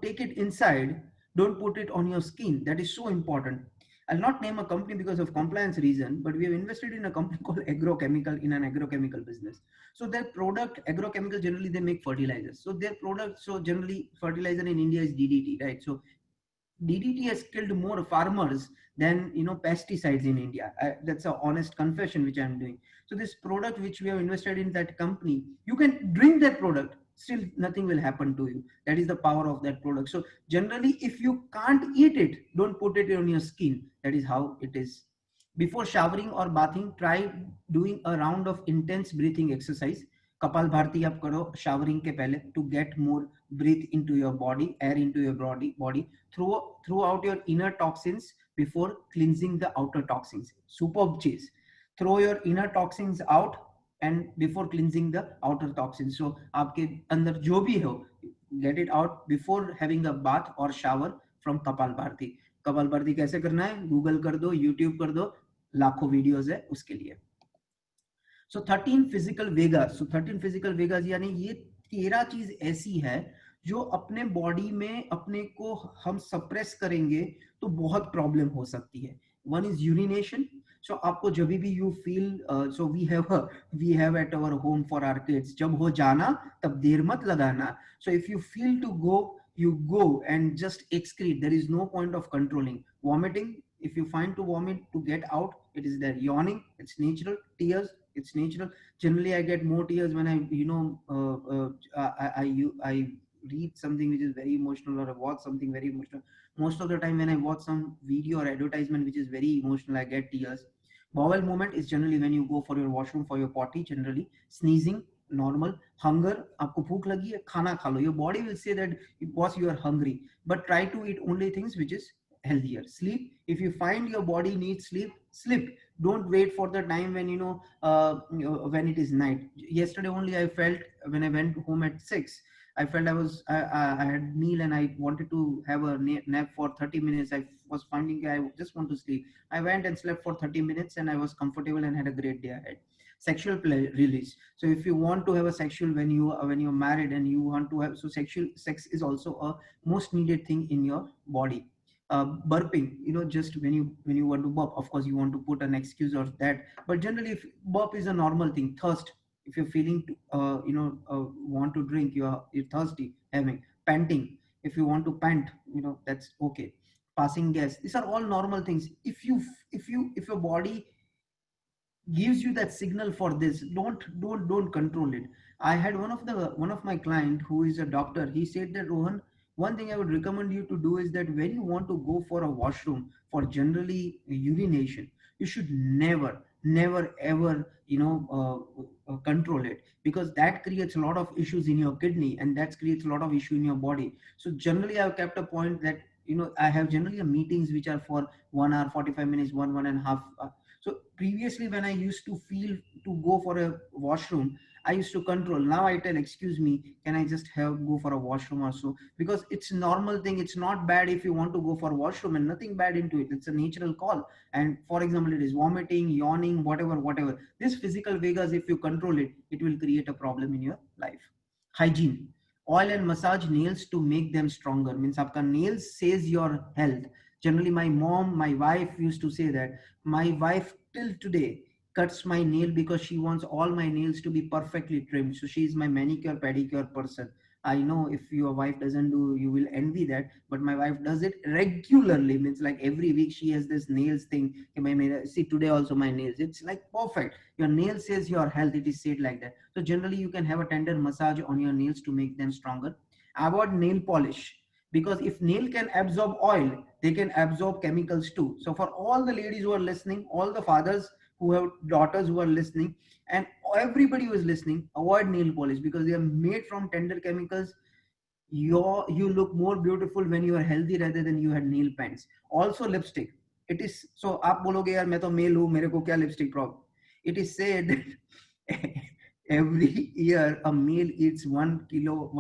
take it inside, don't put it on your skin. That is so important. I'll not name a company because of compliance reason, but we have invested in a company called Agrochemical, in an agrochemical business. So their product, agrochemical, generally they make fertilizers. So their product, so generally fertilizer in India is DDT, right? So DDT has killed more farmers than pesticides in India. That's an honest confession which I'm doing. So this product which we have invested in that company, you can drink that product, still nothing will happen to you. That is the power of that product. So generally, if you can't eat it, don't put it on your skin. That is how it is. Before showering or bathing, try doing a round of intense breathing exercise. कपाल भारती आप करो showering के पहले, to get more breathe into your body, air into your body throw out your inner toxins before cleansing the outer toxins. Superb cheese. Throw your inner toxins out and before cleansing the outer toxins. So आपके अंदर जो भी हो, get it out before having a bath or shower from कपाल भारती. कपाल भारती कैसे करना है, गूगल कर दो, यूट्यूब कर दो, लाखों वीडियोस है उसके लिए. So 13 physical vegas. So 13 physical vegas यानी ये 13 चीज ऐसी है जो अपने बॉडी में अपने को हम सप्रेस करेंगे तो बहुत प्रॉब्लम हो सकती है. One is urination. So आपको जब भी you feel, so we have at our home for our kids, जब हो जाना तब देर मत लगाना. So if you feel to go, you go and just excrete. There is no point of controlling. Vomiting, if you find to vomit, to get out, it is there. Yawning, it's natural. Tears, it's natural. Generally I get more tears when I I read something which is very emotional or I watch something very emotional. Most of the time when I watch some video or advertisement which is very emotional, I get tears. Bowel movement is generally when you go for your washroom, for your potty. Generally sneezing, normal. Hunger, आपको भूख लगी है, खाना खा लो. Your body will say that boss you are hungry, but try to eat only things which is healthier. Sleep, if you find your body needs sleep, sleep. Don't wait for the time when when it is night. Yesterday only I felt when I went home at 6, I felt I had meal and I wanted to have a nap for 30 minutes. I was finding I just want to sleep. I went and slept for 30 minutes and I was comfortable and had a great day ahead. Sexual release. So if you want to have a sexual when you're married and you want to have, so sexual sex is also a most needed thing in your body. Burping, just when you want to burp, of course you want to put an excuse or that, but generally if burp is a normal thing. Thirst, if you're feeling to, want to drink, you're thirsty, having panting, if you want to pant, that's okay. Passing gas, these are all normal things. If your body gives you that signal for this, don't control it. I had one of my client who is a doctor. He said that, Rohan, one thing I would recommend you to do is that when you want to go for a washroom for generally urination, you should never ever control it, because that creates a lot of issues in your kidney and that creates a lot of issue in your body. So generally I've kept a point that I have generally meetings which are for 1 hour 45 minutes, one and a half. So previously, when I used to feel to go for a washroom, I used to control. Now I tell, excuse me, can I just have go for a washroom or so? Because it's a normal thing. It's not bad if you want to go for a washroom, and nothing bad into it. It's a natural call. And for example, it is vomiting, yawning, whatever. This physical vegas, if you control it, it will create a problem in your life. Hygiene. Oil and massage nails to make them stronger. Means आपका nails says your health. Generally, my wife used to say that. My wife till today cuts my nail because she wants all my nails to be perfectly trimmed. So she is my manicure pedicure person. I know if your wife doesn't do, you will envy that, but my wife does it regularly. Means like every week she has this nails thing. See, today also my nails. It's like perfect. Your nail says your health. It is said like that. So generally you can have a tender massage on your nails to make them stronger. Avoid nail polish, because if nail can absorb oil, they can absorb chemicals too. So for all the ladies who are listening, all the fathers who have daughters who are listening, and everybody who is listening, avoid nail polish because they are made from tender chemicals. You look more beautiful when you are healthy rather than you had nail paints. Also lipstick, it is so आप बोलोगे यार मैं तो mail हूँ मेरे को क्या lipstick problem. It is said that every year a male eats 1 kilo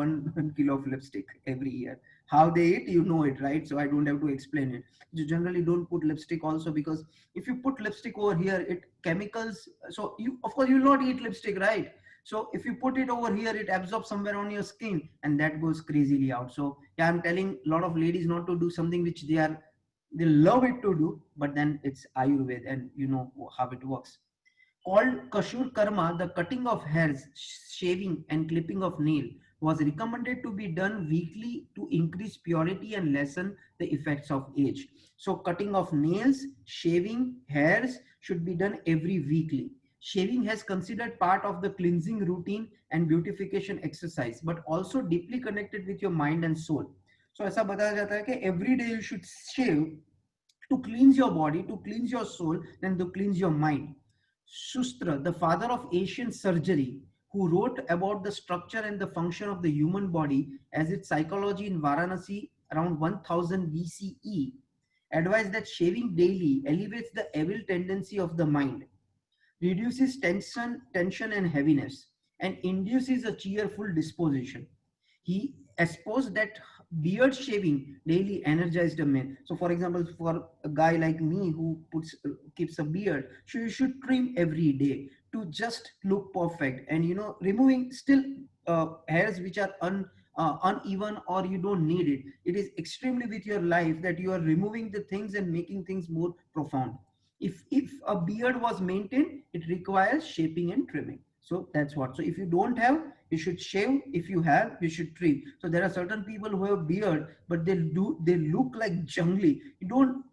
of lipstick every year. How they eat, you know it, right? So I don't have to explain it. You generally don't put lipstick also, because if you put lipstick over here, it chemicals, so you of course you will not eat lipstick, right? So if you put it over here, it absorbs somewhere on your skin and that goes crazily out. So yeah, I'm telling a lot of ladies not to do something which they love it to do, but then it's Ayurveda and you know how it works. Called Kashur Karma, the cutting of hairs, shaving and clipping of nail was recommended to be done weekly to increase purity and lessen the effects of age. So cutting of nails, shaving, hairs should be done every weekly. Shaving has considered part of the cleansing routine and beautification exercise, but also deeply connected with your mind and soul. So ऐसा बताया जाता है कि every day you should shave to cleanse your body, to cleanse your soul, and to cleanse your mind. Shustra, the father of Asian surgery, who wrote about the structure and the function of the human body as its psychology in Varanasi around 1000 BCE, advised that shaving daily elevates the evil tendency of the mind, reduces tension and heaviness, and induces a cheerful disposition. He exposed that beard shaving daily energized a man. So, for example, for a guy like me who keeps a beard, so you should trim every day to just look perfect. And removing still hairs which are uneven or you don't need it. It is extremely with your life that you are removing the things and making things more profound. If a beard was maintained, it requires shaping and trimming. So that's what. So if you don't have, you should shave. If you have, you should trim. So there are certain people who have beard, but they look like jungly. You don't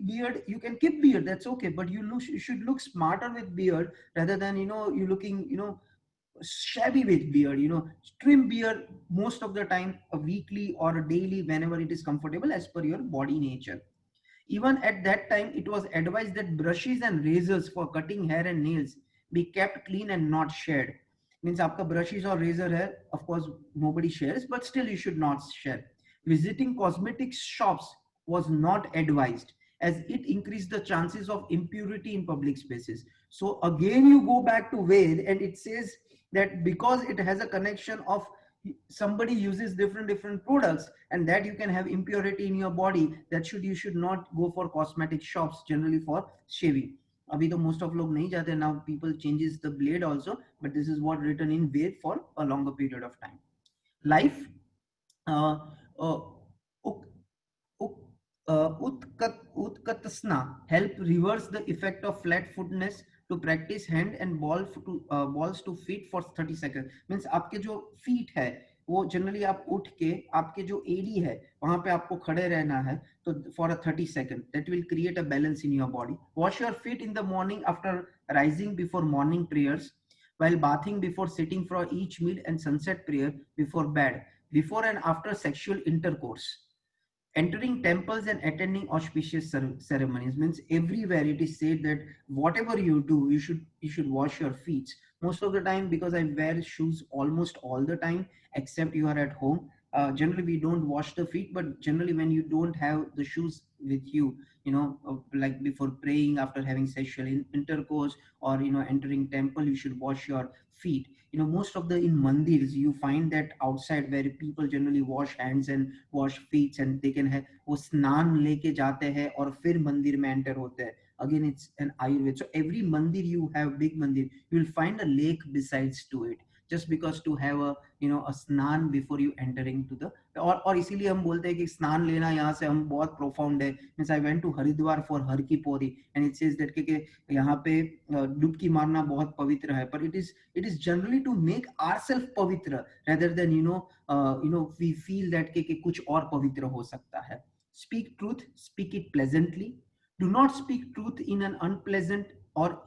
beard, you can keep beard, that's okay, but you should look smarter with beard rather than you looking shabby with beard. Trim beard most of the time, a weekly or a daily, whenever it is comfortable as per your body nature. Even at that time, it was advised that brushes and razors for cutting hair and nails be kept clean and not shared. Means आपका brushes or razor है, of course nobody shares, but still you should not share. Visiting cosmetics shops was not advised, as it increased the chances of impurity in public spaces. So again you go back to Ved and it says that because it has a connection of somebody uses different products, and that you can have impurity in your body, that you should not go for cosmetic shops generally for shaving. अभी तो most of लोग नहीं जाते, now people changes the blade also, but this is what written in Ved for a longer period of time. Life, uh, uh, Utkatasana help reverse the effect of flat-footedness to practice hand and balls to feet for 30 seconds. Means आपके जो feet है वो generally आप उठ के आपके जो AD है वहां पे आपको खड़े रहना है, तो for a 30 second that will create a balance in your body. Wash your feet in the morning after rising before morning prayers, while bathing before sitting for each meal, and sunset prayer before bed, before and after sexual intercourse. Entering temples and attending auspicious ceremonies. Means everywhere it is said that whatever you do, you should wash your feet. Most of the time, because I wear shoes almost all the time except you are at home, generally we don't wash the feet, but generally when you don't have the shoes with you, like before praying, after having sexual intercourse, or entering temple, you should wash your feet. Most of the in mandirs you find that outside where people generally wash hands and wash feet, and they can have वो स्नान लेके जाते हैं और फिर मंदिर में enter होते हैं. Again, it's an Ayurveda. So every mandir you have, big mandir, you will find a lake besides to it, just because to have a स्नान before you entering to the, और इसीलिए हम बोलते हैं कि स्नान लेना यहाँ से हम बहुत profound है. Means I went to Haridwar for हर की Pauri, and it says that कि यहाँ पे डुबकी मारना बहुत पवित्र है, पर it is generally to make ourselves पवित्र rather than we feel that कि कुछ और पवित्र हो सकता है. Speak truth, speak it pleasantly. Do not speak truth in an unpleasant or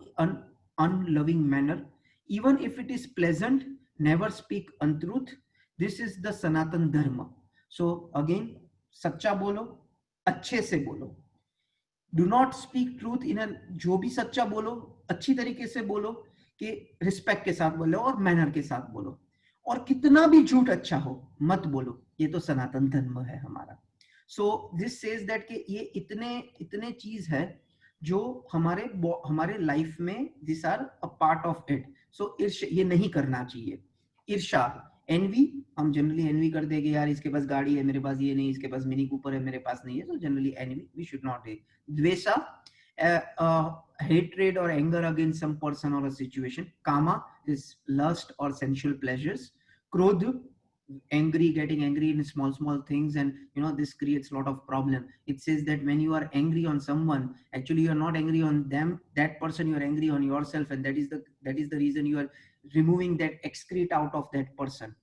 unloving manner. Even if it is pleasant, never speak untruth. This is the Sanatan Dharma. So again, सच्चा बोलो, अच्छे से बोलो. Do not speak truth in an, जो भी सच्चा बोलो अच्छी तरीके से बोलो, कि रिस्पेक्ट के साथ बोलो और मैनर के साथ बोलो, और कितना भी झूठ अच्छा हो मत बोलो. ये तो सनातन धर्म है हमारा. सो दिस सेज दैट कि ये इतने चीज है जो हमारे लाइफ में this are a part of it. So ये नहीं करना चाहिए. ईर्षा, एनवी, हम जनरली एनवी कर देंगे, यार इसके पास गाड़ी है मेरे पास ये नहीं, इसके पास मिनी कूपर है मेरे पास नहीं है, so generally envy we should not do. Dvesha, hatred or anger against some person or a situation. Kama is lust or sensual pleasures. Krodh, getting angry in small things, and this creates a lot of problem. It says that when you are angry on someone, actually you are not angry on them, that person, you are angry on yourself, and that is the reason you are removing that excrete out of that person.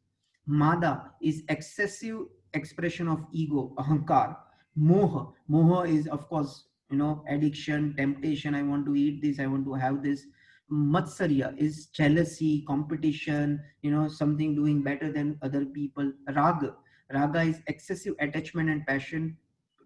Mada is excessive expression of ego, ahankar. Moha is of course addiction, temptation. I want to eat this, I want to have this. Matsarya is jealousy, competition, something doing better than other people. Raga is excessive attachment and passion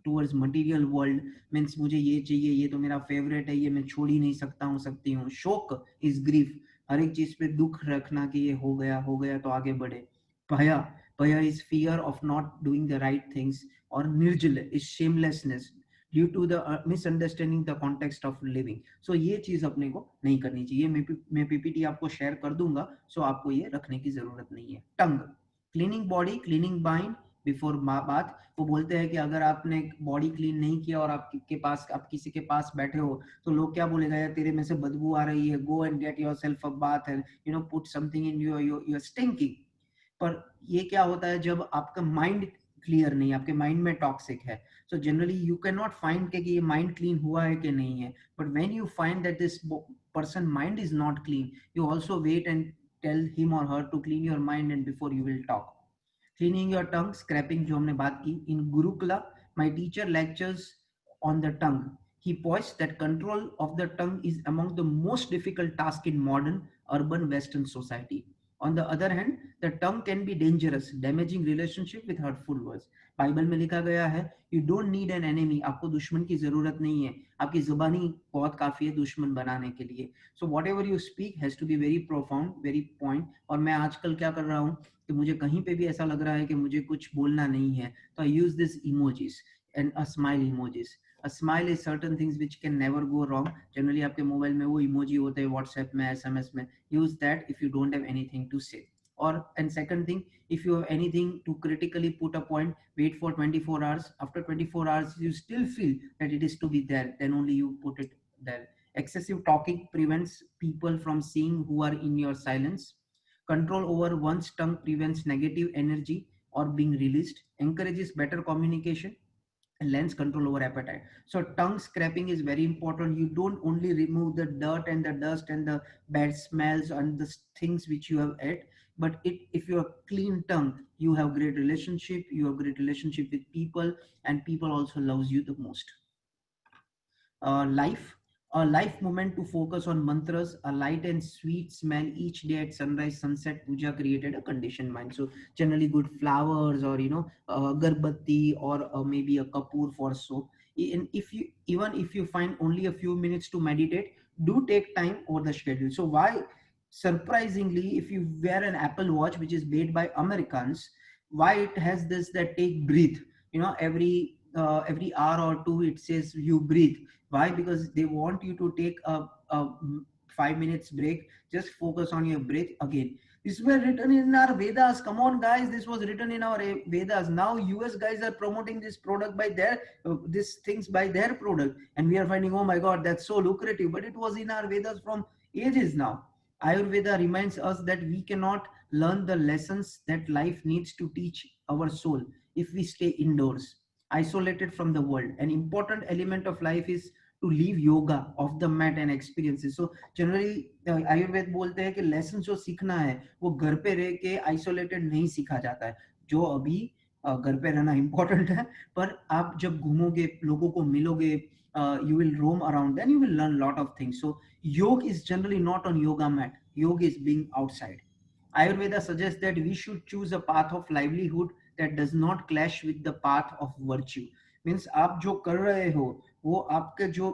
towards material world. Means मुझे ये चाहिए, ये तो मेरा favourite है, ये मैं छोड़ ही नहीं सकता हूँ, सकती हूँ. शोक is grief, हर एक चीज पे दुख रखना कि ये हो गया तो आगे बढ़े. Paya is fear of not doing the right things. Or nirjala is shamelessness due to the misunderstanding the context of living. So ये चीज अपने को नहीं करनी चाहिए. मैं पीपीटी आपको शेयर कर दूंगा, so आपको ये रखने की जरूरत नहीं है. Tongue, cleaning body, cleaning mind before बात. वो बोलते हैं कि अगर आपने बॉडी क्लीन नहीं किया और आप किसी के पास बैठे हो, तो लोग क्या बोलेगा, यार तेरे में से बदबू आ रही है, go and get yourself a bath and put something in your stinking. पर ये क्या होता है जब आपका माइंड क्लियर नहीं, आपके माइंड में टॉक्सिक है. So generally you can not find कि ये माइंड क्लीन हुआ है कि नहीं है. But when you find that this person mind is not clean, you also wait and tell him or her to clean your mind and before you will talk. Cleaning your tongue, scraping जो हमने बात की. In gurukula my teacher lectures on the tongue. He points that control of the tongue is among the most difficult task in modern urban Western society. On the other hand, the tongue can be dangerous, damaging relationship with hurtful words. Bible में लिखा गया है, you don't need an enemy. आपको दुश्मन की जरूरत नहीं है, आपकी जुबानी बहुत काफी है दुश्मन बनाने के लिए. So whatever you speak has to be very profound, very point. और मैं आजकल क्या कर रहा हूँ कि मुझे कहीं पे भी ऐसा लग रहा है कि मुझे कुछ बोलना नहीं है, तो I use this emojis and a smile emojis. A smile is certain things which can never go wrong. Generally आपके मोबाइल में वो इमोजी होते हैं, व्हाट्सएप में, एसएमएस में. Use that if you don't have anything to say. And second thing, if you have anything to critically put a point, wait for 24 hours. After 24 hours you still feel that it is to be there, then only you put it there. Excessive talking prevents people from seeing who are in your silence. Control over one's tongue prevents negative energy or being released, encourages better communication, and lens control over appetite. So tongue scraping is very important. You don't only remove the dirt and the dust and the bad smells and the things which you have ate, but if you have clean tongue, you have great relationship, you have great relationship with people, and people also loves you the most. Life, a life moment to focus on mantras, a light and sweet smell each day at sunrise, sunset, puja created a conditioned mind. So generally good flowers, or garbatti, or maybe a kapoor for soap. And if you, even if you find only a few minutes to meditate, do take time over the schedule. So why, surprisingly, if you wear an Apple Watch which is made by Americans, why it has this that take breathe, every hour or two it says you breathe. Why? Because they want you to take a 5 minutes break, just focus on your breath again. This were written in our Vedas. Come on, guys, this was written in our Vedas. Now US guys are promoting this product by their these things by their product, and we are finding, oh my god, that's so lucrative, but it was in our Vedas from ages now. Ayurveda reminds us that we cannot learn the lessons that life needs to teach our soul if we stay indoors, isolated from the world. An important element of life is to leave yoga off the mat and experiences. So generally Ayurveda बोलते हैं कि lesson जो सीखना है वो घर पे रह के आइसोलेटेड नहीं सीखा जाता है. जो अभी घर पे रहना इंपॉर्टेंट है, पर आप जब घूमोगे, लोगों को मिलोगे, you will roam around, then you will learn a lot of things. So yoga is generally not on yoga mat. Yoga is being outside. Ayurveda suggests that we should choose a path of livelihood that does not clash with the path of virtue. Means आप जो कर रहे हो वो आपके जो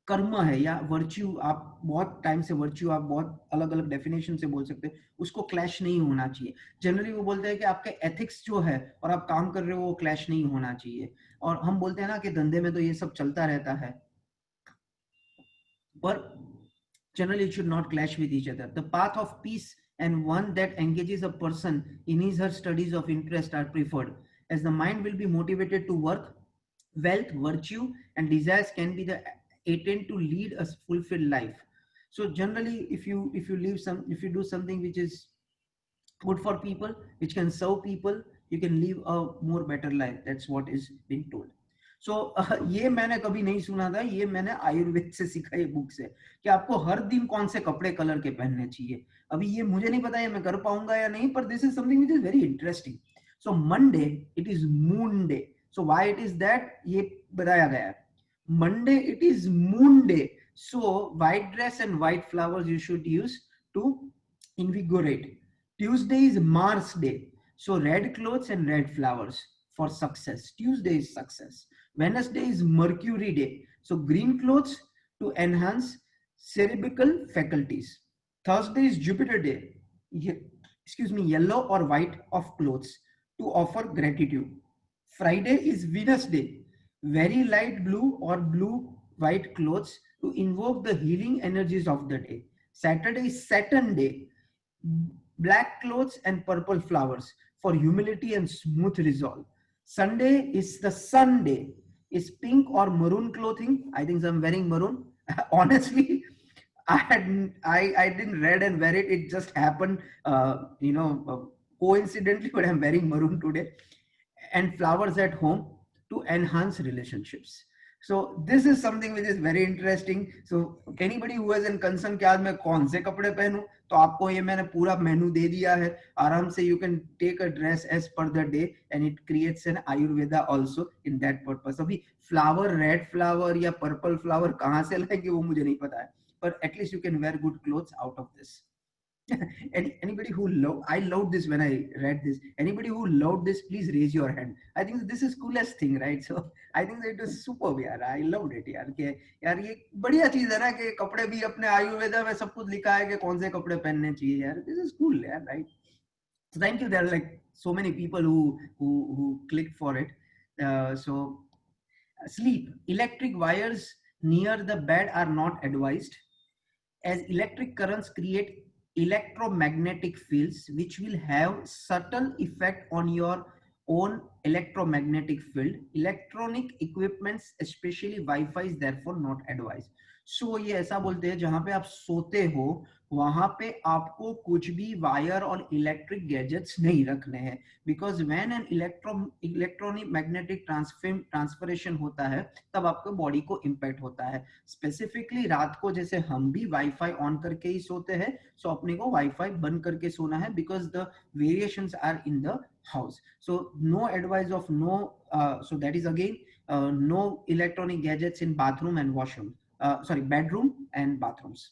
कर्म है या वर्च्यू, आप बहुत टाइम से वर्च्यू आप बहुत अलग अलग डेफिनेशन से बोल सकते हैं, उसको क्लैश नहीं होना चाहिए. जनरली वो बोलते हैं कि आपके एथिक्स जो है और आप काम कर रहे हो वो क्लैश नहीं होना चाहिए. और हम बोलते हैं ना कि धंधे में तो ये सब चलता रहता है, पर generally it should not clash with each other. The path of peace and one that engages a person in his or her studies of interest are preferred, as the mind will be motivated to work. Wealth, virtue, and desires can be the attempt to lead a fulfilled life. So generally, if you do something which is good for people, which can serve people, you can live a more better life. That's what is being told. सो ये मैंने कभी नहीं सुना था, ये मैंने आयुर्वेद से सीखा ये बुक से, कि आपको हर दिन कौन से कपड़े कलर के पहनने चाहिए. अभी ये मुझे नहीं पता है मैं कर पाऊंगा या नहीं, पर this is something which is very interesting. So Monday it is moon day. So why it is that, ये बताया गया है. Monday it is moon day, so white dress and white flowers you should use to invigorate. Tuesday is Mars day, so red clothes and red flowers for success. Tuesday is success. Wednesday is Mercury day, so green clothes to enhance cerebral faculties. Thursday is Jupiter day, yellow or white of clothes to offer gratitude. Friday is Venus day, very light blue or blue white clothes to invoke the healing energies of the day. Saturday is Saturn day, black clothes and purple flowers for humility and smooth resolve. Sunday is the Sun day, is pink or maroon clothing. I think I'm wearing maroon. Honestly, I didn't read and wear it. It just happened, coincidentally, but I'm wearing maroon today. And flowers at home to enhance relationships. So this is something which is very interesting. So anybody who has a concern कि आज मैं कौन से कपड़े पहनूं, तो आपको ये मैंने पूरा मेनू दे दिया है. आराम से you can take a dress as per the day, and it creates an Ayurveda also in that purpose. अभी flower, red flower या purple flower कहाँ से लाएंगे वो मुझे नहीं पता है, but at least you can wear good clothes out of this. Anybody who I loved this when I read this. Anybody who loved this, please raise your hand. I think this is coolest thing, right? So I think it was superb यार. I loved it यार. कि यार ये बढ़िया चीज है ना कि कपड़े भी अपने आयुर्वेदा में सब कुछ लिखा है कि कौन से कपड़े पहनने चाहिए यार. This is cool यार, right? So thank you. There are like so many people who clicked for it. So sleep. Electric wires near the bed are not advised, as electric currents create electromagnetic fields which will have subtle effect on your own electromagnetic field. Electronic equipments especially Wi-Fi is therefore not advised. So ये ऐसा बोलते हैं जहां पे आप सोते हो वहां पे आपको कुछ भी वायर और इलेक्ट्रिक गैजेट्स नहीं रखने हैं, because when an electronic magnetic transformation होता है तब आपको बॉडी को इम्पैक्ट होता है। स्पेसिफिकली रात को जैसे हम भी वाईफाई ऑन करके ही सोते हैं, सो अपने को वाईफाई बंद करके सोना है because the variations are in the house. So no advice of no, so that is again no electronic gadgets in bathroom and washroom, sorry, bedroom and bathrooms.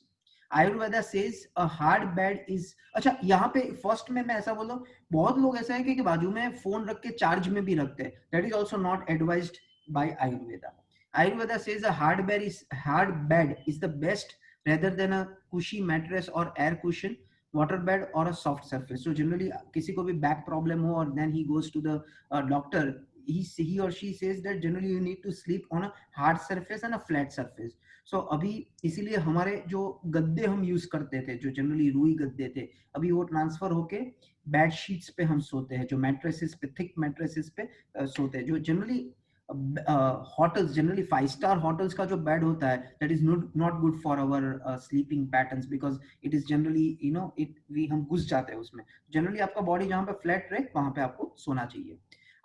Ayurveda says a hard bed is, अच्छा यहाँ पे first में मैं ऐसा बोल रहा हूँ, बहुत लोग ऐसा है कि बाजू में फोन रख के चार्ज में भी रखते हैं, that is also not advised by Ayurveda. Ayurveda says a hard bed is the best rather than a cushy mattress or air cushion, water bed or a soft surface. So generally किसी को भी back problem हो और then he goes to the doctor, he or she says that generally you need to sleep on a hard surface and a flat surface. So अभी इसीलिए हमारे जो गद्दे हम यूज करते थे जो जनरली रूई गद्दे थे, अभी वो ट्रांसफर होके बेड शीट्स पे हम सोते हैं, जो मैट्रेसेस पे, थिक मैट्रेसेस पे सोते हैं। जो generally hotels, generally 5-star hotels का जो बेड होता है, that is not good for our sleeping patterns because it is generally, you know, हम घुस जाते हैं उसमें। generally आपका बॉडी जहाँ पे फ्लैट रहे वहां पे आपको सोना चाहिए।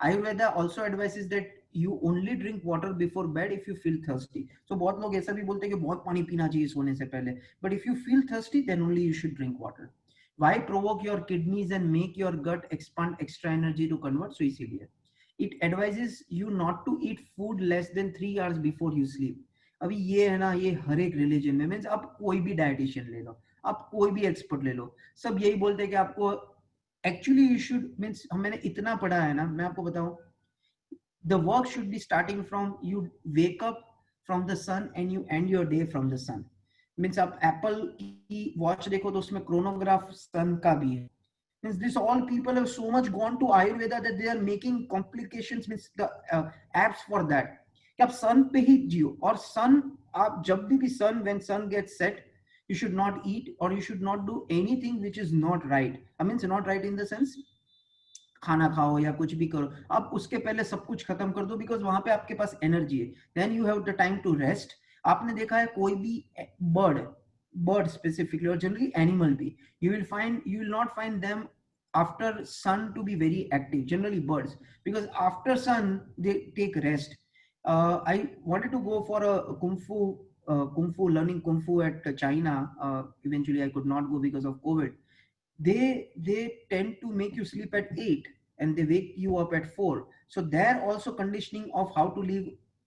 Ayurveda also advises that you only drink water before bed if you feel thirsty. So बहुत लोग ऐसा भी बोलते हैं कि बहुत पानी पीना चाहिए सोने से पहले, but if you feel thirsty then only you should drink water. Why provoke your kidneys and make your gut expand extra energy to convert? So इसीलिए it advises you not to eat food less than 3 hours before you sleep. अभी ये है ना, ये हर एक religion में, means आप कोई भी डाइटिशियन ले लो, आप कोई भी एक्सपर्ट ले लो, सब यही बोलते हैं कि आपको एक्चुअली यू शुड, मीन्स मैंने इतना पढ़ा है ना, मैं आपको बताऊं, the work should be starting from you wake up from the sun and you end your day from the sun. Means आप एप्पल की वॉच देखो तो उसमें क्रोनोग्राफ सन का भी है। Means this all people have so much gone to Ayurveda that they are making complications, means the apps for that कि आप सन पे ही जियो, और सन आप जब भी सन, when sun gets set you should not eat or you should not do anything which is not right. I mean not right in the sense खाना खाओ या कुछ भी करो, आप उसके पहले सब कुछ खत्म कर दो बिकॉज वहां पे आपके पास एनर्जी है, then you have the time to rest. आपने देखा है कोई भी बर्ड स्पेसिफिकली और जनरली एनिमल भी, you will not find them after sun to be very active, generally birds, because after sun they take rest. I wanted to go for a kung fu learning kung fu at China. Eventually I could not go because of COVID. They tend to make you sleep at 8 and they wake you up at 4. So there also conditioning of how to live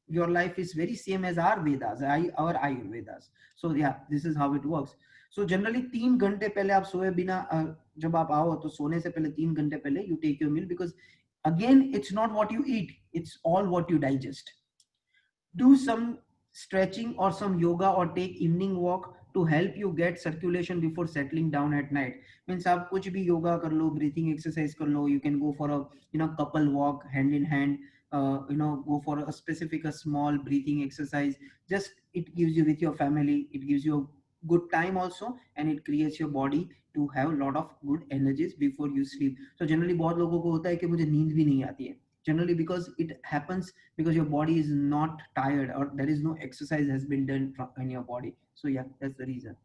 your life is very same as our Vedas, our Ayurvedas. So yeah, this is how it works. So generally 3 घंटे पहले आप सोए बिना, जब आप आओ तो सोने से पहले 3 घंटे पहले you take your meal, because again it's not what you eat, it's all what you digest. Do some stretching or some yoga or take evening walk to help you get circulation before settling down at night. Means आप कुछ भी योगा कर लो, breathing exercise कर लो, you can go for a, you know, couple walk hand in hand, you know, go for a specific a small breathing exercise. Just it gives you with your family, it gives you a good time also, and it creates your body to have a lot of good energies before you sleep. So generally बहुत लोगों को होता है कि मुझे नींद भी नहीं आती है, generally because it happens because your body is not tired or there is no exercise has been done in your body. So yeah, that's the reason.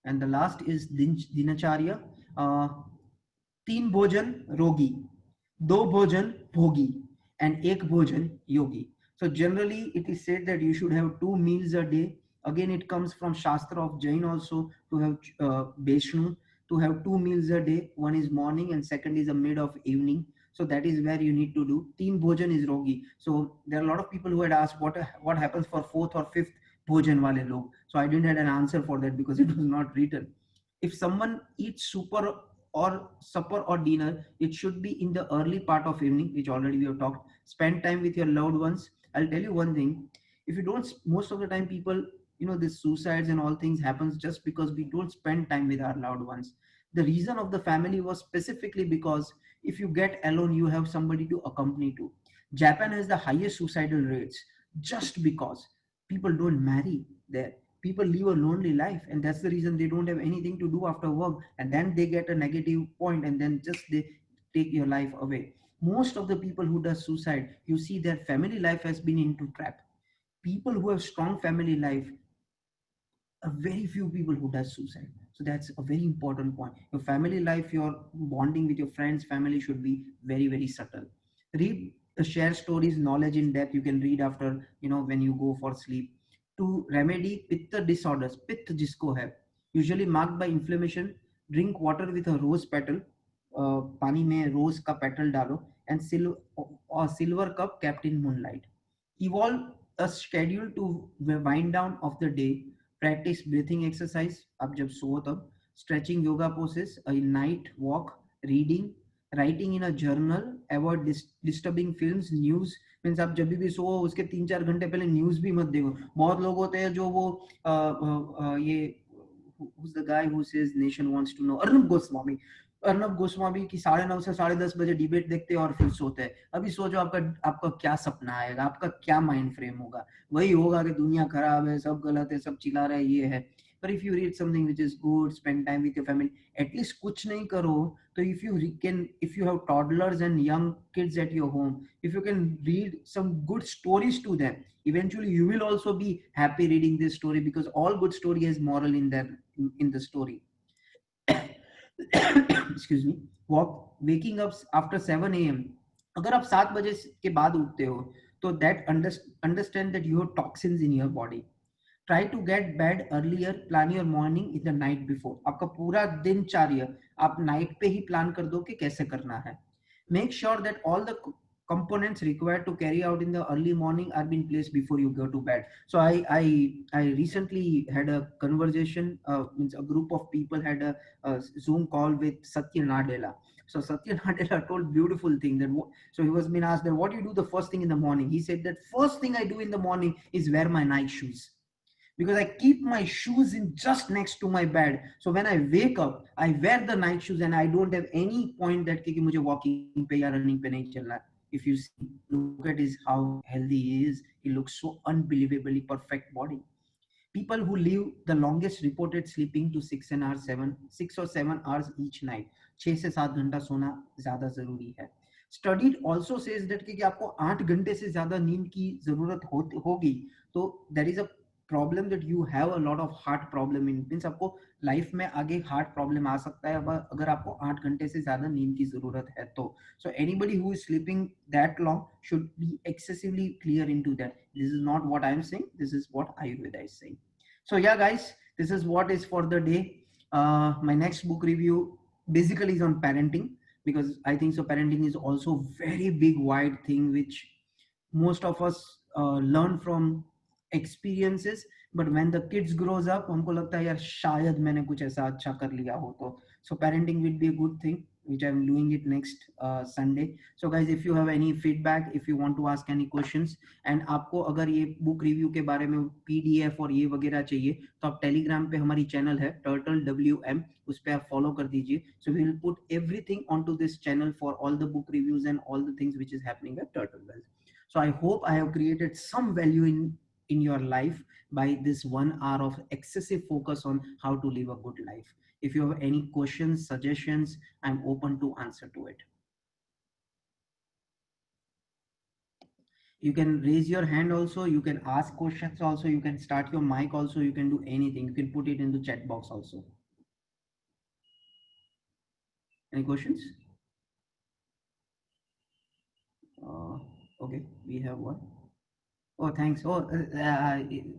And the last is dinacharya. uh, 3 भोजन रोगी, 2 भोजन भोगी, and 1 भोजन yogi. So generally it is said that you should have 2 meals a day. Again it comes from Shastra of Jain also to have Vaishnu, to have 2 meals a day. One is morning and second is a mid of evening. So that is where you need to do. 3 bhojan is rogi. So there are a lot of people who had asked what happens for 4th or 5th bhojan wale log. So I didn't have an answer for that because it was not written. If someone eats super or supper or dinner, it should be in the early part of evening, which already we have talked. Spend time with your loved ones. I'll tell you one thing, if you don't, most of the time people, you know, this suicides and all things happens just because we don't spend time with our loved ones. The reason of the family was specifically because if you get alone you have somebody to accompany to. Japan has the highest suicidal rates just because people don't marry there. people live a lonely life, and that's the reason they don't have anything to do after work, and then they get a negative point, and then just they take your life away. Most of the people who does suicide, you see their family life has been into trap. People who have strong family life, a very few people who does suicide. So that's a very important point. Your family life, your bonding with your friends, family should be very, very subtle. Read, share stories, knowledge in depth, you can read after, when you go for sleep. To remedy pitta disorders, pitta jisko hai, usually marked by inflammation, drink water with a rose petal, पानी में रोज का petal डालो, and silver cup kept in moonlight. Evolve a schedule to wind down of the day. Practice breathing exercise आप जब सो तब, stretching, yoga poses, a night walk, reading, writing in a journal, avoid disturbing films, news, means आप जब भी सो उसके 3-4 घंटे पहले news भी मत देखो. बहुत लोग होते हैं जो वो ये who's the guy who says nation wants to know, Arnab Goswami की 9:30 से 10:30 बजे डिबेट देखते हैं और फिर सोते हैं. अभी सोचो आपका आपका क्या सपना आएगा, आपका क्या माइंड फ्रेम होगा. वही होगा कि दुनिया खराब है, सब गलत है, सब चिल्ला रहा है, ये है. पर if you read something which is good, spend time with your family, at least कुछ नहीं करो तो if you have toddlers and young kids at your home, if you can read some good stories to them, eventually you will also be happy reading this story, because all good story has moral in there, in the story. Excuse me. Waking up after 7 a.m. अगर आप 7 बजे के बाद उठते हो तो that understand that you have toxins in your body. Try to get bed earlier, plan your morning in the night before. आपका पूरा दिनचर्या आप नाइट पे ही प्लान कर दो कि कैसे करना है. Make sure that all the components required to carry out in the early morning are being placed before you go to bed. So I recently had a conversation, means a group of people had a Zoom call with Satya Nadella. So Satya Nadella told beautiful thing that so he was being asked that what do you do the first thing in the morning. He said that first thing I do in the morning is wear my night shoes, because I keep my shoes in just next to my bed. So when I wake up, I wear the night shoes and I don't have any point that कि मुझे walking पे या running पे नहीं चलना. If you see, look at his how healthy he is. He looks so unbelievably perfect body. People who live the longest reported sleeping to 6 or 7 hours each night. 6 से 7 घंटा सोना ज्यादा जरूरी है. Studied also says that कि आपको 8 घंटे से ज्यादा नींद की जरूरत होगी तो there is a problem that you have a lot of heart problem in, means आपको लाइफ में आगे हार्ट प्रॉब्लम आ सकता है अगर आपको 8 घंटे से ज्यादा नींद की जरूरत है तो. So anybody who is sleeping that long should be excessively clear into that. This is not what I am saying, this is what Ayurveda is saying. So yeah guys, this is what is for the day. My next book review basically is on parenting, because I think so parenting is also very big wide thing which most of us learn from experiences, but when the kids grows up हमको लगता है यार शायद मैंने कुछ ऐसा अच्छा कर लिया हो तो. So parenting will be a good thing which I'm doing it next Sunday. So guys, if you have any feedback, if you want to ask any questions, and आपको अगर ये book review के बारे में PDF और ये वगैरह चाहिए तो आप Telegram पे हमारी channel है Turtle WM, उस पे आप follow कर दीजिए. So we will put everything onto this channel for all the book reviews and all the things which is happening at Turtle Wealth. So I hope I have created some value in your life by this 1 hour of excessive focus on how to live a good life. If you have any questions, suggestions, I'm open to answer to it. You can raise your hand also, you can ask questions also, you can start your mic also, you can do anything, you can put it in the chat box also. Any questions? Okay, we have one. Oh, thanks. Oh,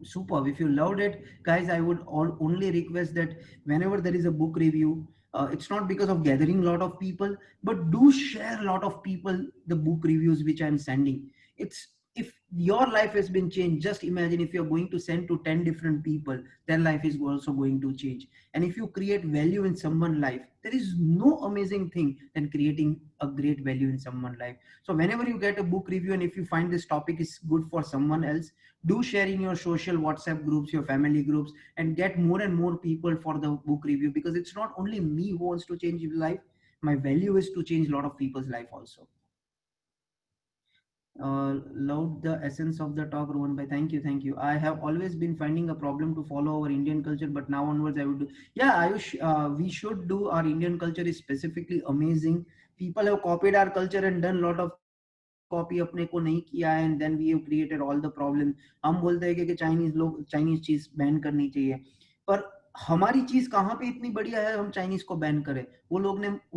superb. If you loved it, guys, I would only request that whenever there is a book review, it's not because of gathering a lot of people, but do share a lot of people the book reviews which I'm sending. It's if your life has been changed, just imagine if you're going to send to 10 different people, their life is also going to change. And if you create value in someone's life, there is no amazing thing than creating a great value in someone's life. So whenever you get a book review and if you find this topic is good for someone else, do share in your social WhatsApp groups, your family groups, and get more and more people for the book review, because it's not only me who wants to change his life. My value is to change a lot of people's life also. Loved the essence of the talk, Rohan bhai. Thank you, thank you. I have always been finding a problem to follow our Indian culture, but now onwards I would do. Yeah, Ayush, we should do. Our Indian culture is specifically amazing. People have copied our culture and done lot of copy अपने को नहीं किया है, and then we have created all the problem. हम बोलते हैं कि Chinese लोग चाइनीज चीज बैन करनी चाहिए, पर हमारी चीज कहाँ पे इतनी बढ़िया है हम चाइनीज को बैन करें? वो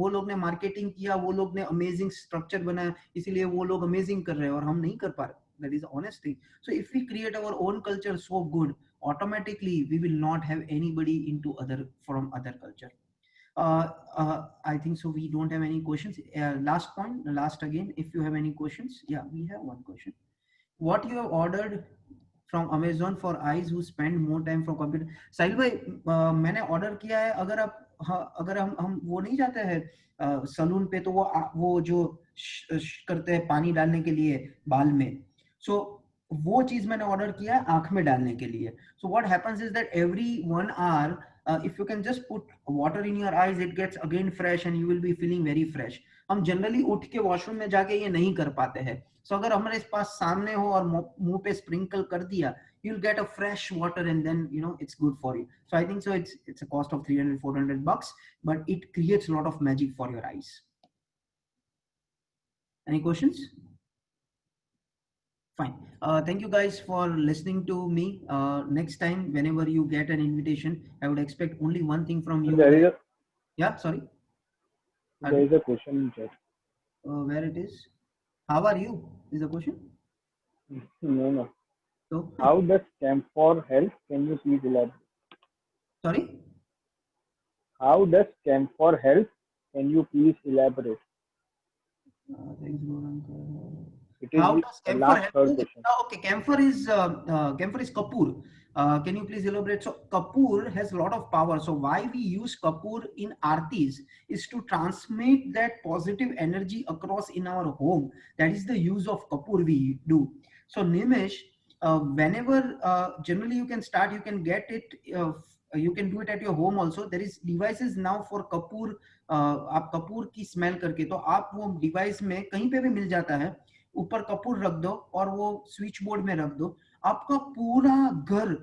लोग ने मार्केटिंग किया, वो लोग ने अमेजिंग स्ट्रक्चर बनाया, इसीलिए वो लोग अमेजिंग कर रहे हैं और हम नहीं कर पा रहे. That is honest thing. So if we create our own culture so good, automatically we will not have anybody into other from other culture. I think so. We don't have any questions. Last point, last again. If you have any questions, yeah, we have one question. What you have ordered from Amazon for eyes who spend more time from computer? साहिल भाई, मैंने order किया है. अगर आप अगर हम वो नहीं जाते हैं सलून पे, तो वो जो करते हैं पानी डालने के लिए बाल में, सो वो चीज मैंने ऑर्डर किया है आंख में डालने के लिए. So what happens is that every 1 hour, if you can just put water in your eyes, it gets again fresh and you will be feeling very fresh. हम जनरली उठ के वॉशरूम में जाके ये नहीं कर पाते हैं. सो अगर हमारे पास सामने हो और मुंह पे स्प्रिंकल कर दिया, you'll get a fresh water and then it's good for you. So I think so it's a cost of 300-400 bucks, but it creates a lot of magic for your eyes. Any questions? Fine. Thank you guys for listening to me. Next time, whenever you get an invitation, I would expect only one thing from you. Yeah, sorry. There is a question in chat. Where it is? How are you? Is the question? No. So how does camphor help? Can you please elaborate? Sorry? How does camphor help? Can you please elaborate? Thanks, Gaurang. How does camphor help? Okay, camphor is kapoor. Can you please elaborate? So kapoor has a lot of power. So why we use kapoor in aartis is to transmit that positive energy across in our home. That is the use of kapoor we do. So Nimish, whenever generally you can get it, you can do it at your home also. There is devices now for kapoor. आप कपूर की smell करके, तो आप वो device में कहीं पे भी मिल जाता है, ऊपर कपूर रख दो और वो स्विच बोर्ड में रख दो, आपका पूरा घर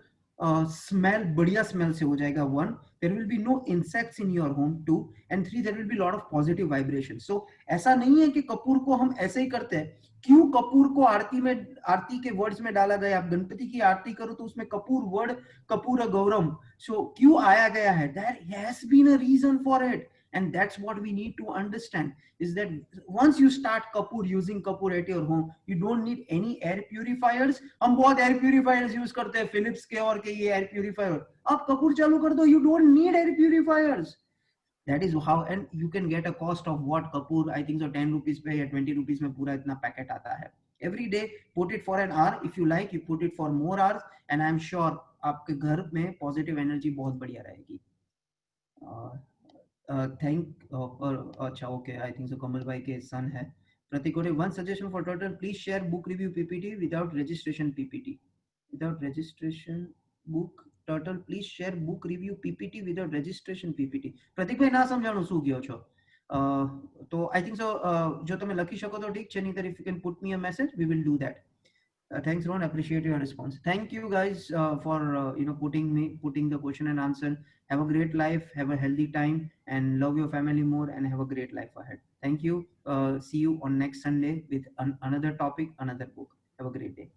स्मेल बढ़िया स्मेल से हो जाएगा. 1, there will be no insects in your home. 2 and 3, there will be lot of positive vibration. So ऐसा नहीं है कि कपूर को हम ऐसे ही करते हैं. क्यों कपूर को आरती के वर्ड्स में डाला गया? आप गणपति की आरती करो तो उसमें कपूर वर्ड, कपूर गौरम, सो क्यों आया गया है? There has been a reason for it. And that's what we need to understand, is that once you start using kapoor at your home, you don't need any air purifiers. हम बहुत air purifiers use करते हैं, Philips के और के ये air purifier. आप कपूर चालू कर दो, you don't need air purifiers. That is how, and you can get a cost of what kapoor, I think so 10 rupees पे या 20 rupees में पूरा इतना पैकेट आता है. Every day put it for an hour. If you like, you put it for more hours, and I'm sure आपके घर में positive energy बहुत बढ़िया रहेगी. अच्छा, okay, I think so Kamal bhai ke son hai Pratik. One suggestion for Turtle, please share book review PPT without registration PPT. Without registration book, Turtle, please share book review PPT without registration PPT. Pratik bhai ના સમજાણું શું કયો છો? તો I think so જો તમે લખી શકો તો ઠીક છે, નહીતર if you can put me a message, we will do that. Thanks, Ron. Appreciate your response. Thank you guys for putting the question and answer. Have a great life, have a healthy time, and love your family more, and have a great life ahead. Thank you. See you on next Sunday with another topic, another book. Have a great day.